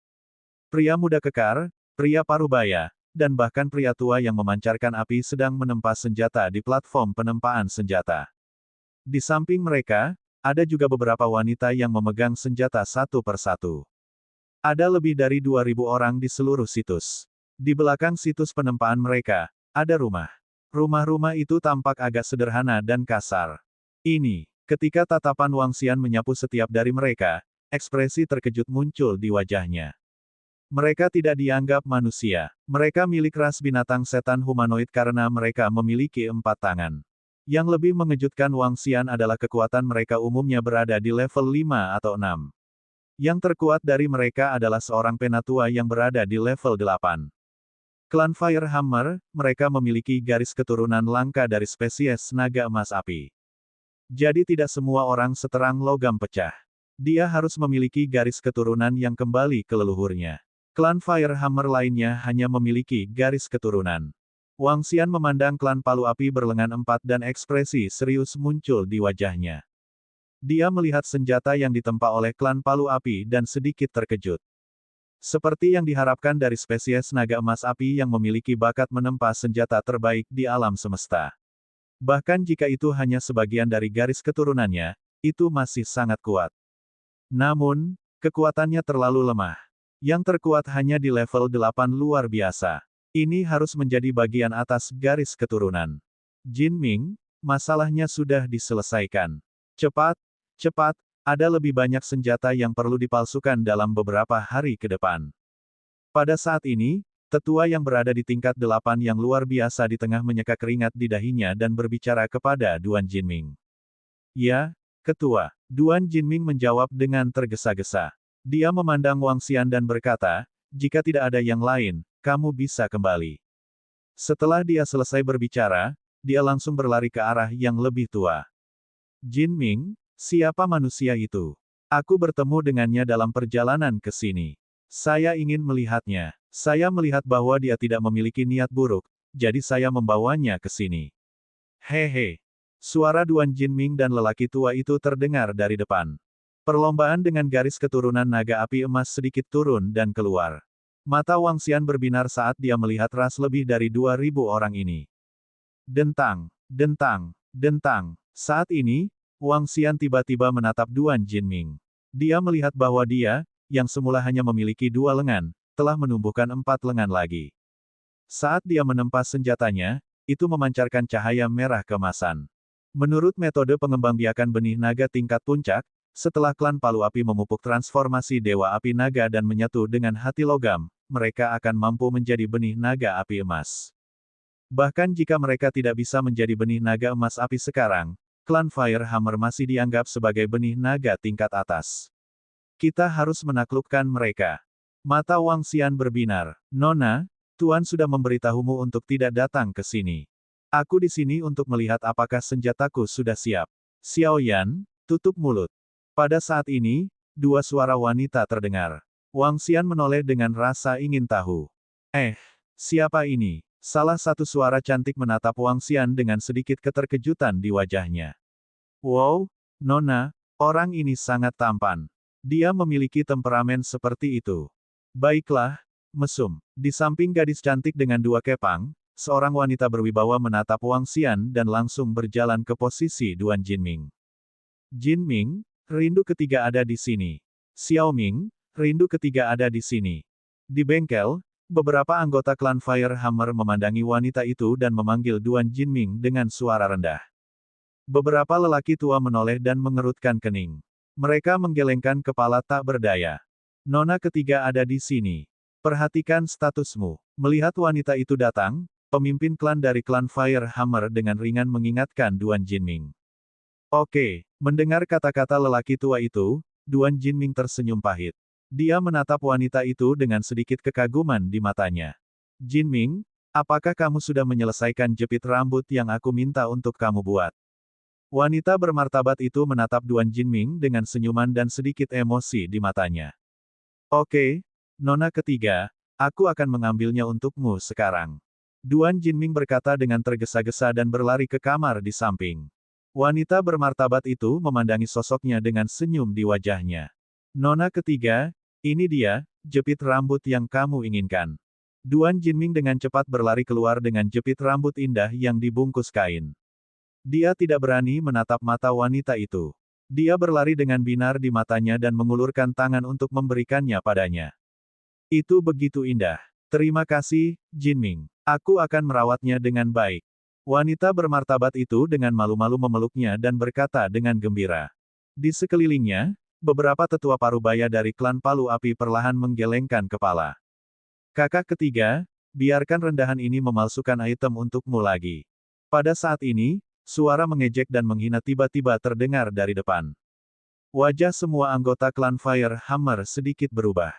Pria muda kekar, pria parubaya, dan bahkan pria tua yang memancarkan api sedang menempa senjata di platform penempaan senjata. Di samping mereka, ada juga beberapa wanita yang memegang senjata satu persatu. Ada lebih dari 2.000 orang di seluruh situs. Di belakang situs penempaan mereka, ada rumah. Rumah-rumah itu tampak agak sederhana dan kasar. Ini, ketika tatapan Wang Xian menyapu setiap dari mereka, ekspresi terkejut muncul di wajahnya. Mereka tidak dianggap manusia. Mereka milik ras binatang setan humanoid karena mereka memiliki 4 tangan. Yang lebih mengejutkan Wang Xian adalah kekuatan mereka umumnya berada di level 5 atau 6. Yang terkuat dari mereka adalah seorang penatua yang berada di level 8. Klan Firehammer, mereka memiliki garis keturunan langka dari spesies naga emas api. Jadi tidak semua orang seterang logam pecah. Dia harus memiliki garis keturunan yang kembali ke leluhurnya. Klan Firehammer lainnya hanya memiliki garis keturunan. Wang Xian memandang klan Palu Api berlengan 4 dan ekspresi serius muncul di wajahnya. Dia melihat senjata yang ditempa oleh klan Palu Api dan sedikit terkejut. Seperti yang diharapkan dari spesies naga emas api yang memiliki bakat menempa senjata terbaik di alam semesta. Bahkan jika itu hanya sebagian dari garis keturunannya, itu masih sangat kuat. Namun, kekuatannya terlalu lemah. Yang terkuat hanya di level 8 luar biasa. Ini harus menjadi bagian atas garis keturunan. Jinming, masalahnya sudah diselesaikan. Cepat, cepat, ada lebih banyak senjata yang perlu dipalsukan dalam beberapa hari ke depan. Pada saat ini, tetua yang berada di tingkat 8 yang luar biasa di tengah menyeka keringat di dahinya dan berbicara kepada Duan Jinming. Ya, ketua. Duan Jinming menjawab dengan tergesa-gesa. Dia memandang Wang Xian dan berkata, jika tidak ada yang lain, kamu bisa kembali. Setelah dia selesai berbicara, dia langsung berlari ke arah yang lebih tua. Jinming, siapa manusia itu? Aku bertemu dengannya dalam perjalanan ke sini. Saya ingin melihatnya. Saya melihat bahwa dia tidak memiliki niat buruk, jadi saya membawanya ke sini. Hehe. Suara Duan Jinming dan lelaki tua itu terdengar dari depan. Perlombaan dengan garis keturunan naga api emas sedikit turun dan keluar. Mata Wang Xian berbinar saat dia melihat ras lebih dari 2.000 orang ini. Dentang, dentang, dentang. Saat ini, Wang Xian tiba-tiba menatap Duan Jinming. Dia melihat bahwa dia, yang semula hanya memiliki 2 lengan, telah menumbuhkan 4 lengan lagi. Saat dia menempa senjatanya, itu memancarkan cahaya merah keemasan. Menurut metode pengembangbiakan benih naga tingkat puncak, setelah klan Palu Api memupuk transformasi Dewa Api Naga dan menyatu dengan hati logam, mereka akan mampu menjadi benih naga api emas. Bahkan jika mereka tidak bisa menjadi benih naga emas api sekarang, klan Firehammer masih dianggap sebagai benih naga tingkat atas. Kita harus menaklukkan mereka. Mata Wang Xian berbinar. Nona, Tuan sudah memberitahumu untuk tidak datang ke sini. Aku di sini untuk melihat apakah senjataku sudah siap. Xiao Yan, tutup mulut. Pada saat ini, 2 suara wanita terdengar. Wang Xian menoleh dengan rasa ingin tahu. Siapa ini? Salah satu suara cantik menatap Wang Xian dengan sedikit keterkejutan di wajahnya. Wow, Nona, orang ini sangat tampan. Dia memiliki temperamen seperti itu. Baiklah, mesum. Di samping gadis cantik dengan 2 kepang, seorang wanita berwibawa menatap Wang Xian dan langsung berjalan ke posisi Duan Jinming. Jinming, rindu ketiga ada di sini. Xiaoming, rindu ketiga ada di sini. Di bengkel, beberapa anggota klan Firehammer memandangi wanita itu dan memanggil Duan Jinming dengan suara rendah. Beberapa lelaki tua menoleh dan mengerutkan kening. Mereka menggelengkan kepala tak berdaya. Nona ketiga ada di sini. Perhatikan statusmu. Melihat wanita itu datang, pemimpin klan dari klan Firehammer dengan ringan mengingatkan Duan Jinming. Oke, mendengar kata-kata lelaki tua itu, Duan Jinming tersenyum pahit. Dia menatap wanita itu dengan sedikit kekaguman di matanya. Jinming, apakah kamu sudah menyelesaikan jepit rambut yang aku minta untuk kamu buat? Wanita bermartabat itu menatap Duan Jinming dengan senyuman dan sedikit emosi di matanya. Oke, nona ketiga, aku akan mengambilnya untukmu sekarang. Duan Jinming berkata dengan tergesa-gesa dan berlari ke kamar di samping. Wanita bermartabat itu memandangi sosoknya dengan senyum di wajahnya. Nona ketiga, ini dia, jepit rambut yang kamu inginkan. Duan Jinming dengan cepat berlari keluar dengan jepit rambut indah yang dibungkus kain. Dia tidak berani menatap mata wanita itu. Dia berlari dengan binar di matanya dan mengulurkan tangan untuk memberikannya padanya. Itu begitu indah. Terima kasih, Jinming. Aku akan merawatnya dengan baik. Wanita bermartabat itu dengan malu-malu memeluknya dan berkata dengan gembira. Di sekelilingnya, beberapa tetua parubaya dari klan Palu Api perlahan menggelengkan kepala. Kakak ketiga, biarkan rendahan ini memalsukan item untukmu lagi. Pada saat ini, suara mengejek dan menghina tiba-tiba terdengar dari depan. Wajah semua anggota klan Fire Hammer sedikit berubah.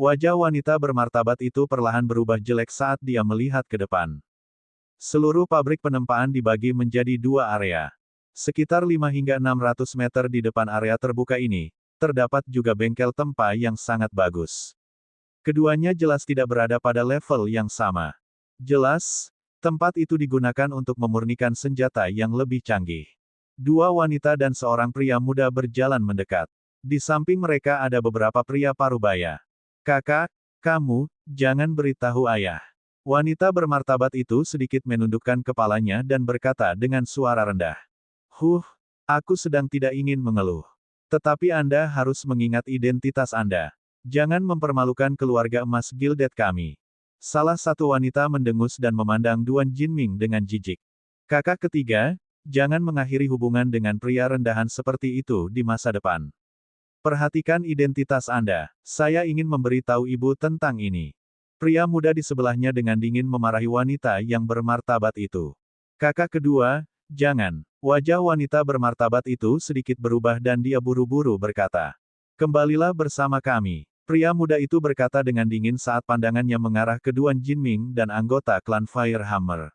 Wajah wanita bermartabat itu perlahan berubah jelek saat dia melihat ke depan. Seluruh pabrik penempaan dibagi menjadi dua area. Sekitar 5 hingga 600 meter di depan area terbuka ini, terdapat juga bengkel tempa yang sangat bagus. Keduanya jelas tidak berada pada level yang sama. Jelas, tempat itu digunakan untuk memurnikan senjata yang lebih canggih. Dua wanita dan seorang pria muda berjalan mendekat. Di samping mereka ada beberapa pria parubaya. Kakak, kamu, jangan beritahu ayah. Wanita bermartabat itu sedikit menundukkan kepalanya dan berkata dengan suara rendah. Aku sedang tidak ingin mengeluh. Tetapi Anda harus mengingat identitas Anda. Jangan mempermalukan keluarga emas Gilded kami. Salah satu wanita mendengus dan memandang Duan Jinming dengan jijik. Kakak ketiga, jangan mengakhiri hubungan dengan pria rendahan seperti itu di masa depan. Perhatikan identitas Anda. Saya ingin memberitahu ibu tentang ini. Pria muda di sebelahnya dengan dingin memarahi wanita yang bermartabat itu. Kakak kedua, jangan. Wajah wanita bermartabat itu sedikit berubah dan dia buru-buru berkata. Kembalilah bersama kami. Pria muda itu berkata dengan dingin saat pandangannya mengarah ke Duan Jinming dan anggota klan Fire Hammer.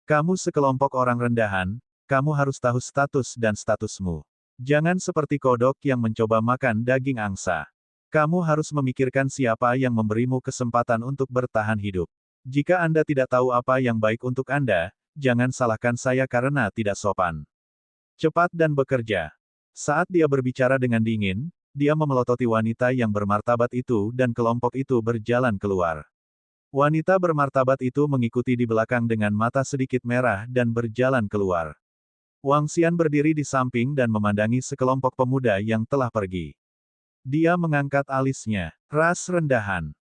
Kamu sekelompok orang rendahan, kamu harus tahu status dan statusmu. Jangan seperti kodok yang mencoba makan daging angsa. Kamu harus memikirkan siapa yang memberimu kesempatan untuk bertahan hidup. Jika Anda tidak tahu apa yang baik untuk Anda, jangan salahkan saya karena tidak sopan. Cepat dan bekerja. Saat dia berbicara dengan dingin, dia memelototi wanita yang bermartabat itu dan kelompok itu berjalan keluar. Wanita bermartabat itu mengikuti di belakang dengan mata sedikit merah dan berjalan keluar. Wang Xian berdiri di samping dan memandangi sekelompok pemuda yang telah pergi. Dia mengangkat alisnya. Ras rendahan.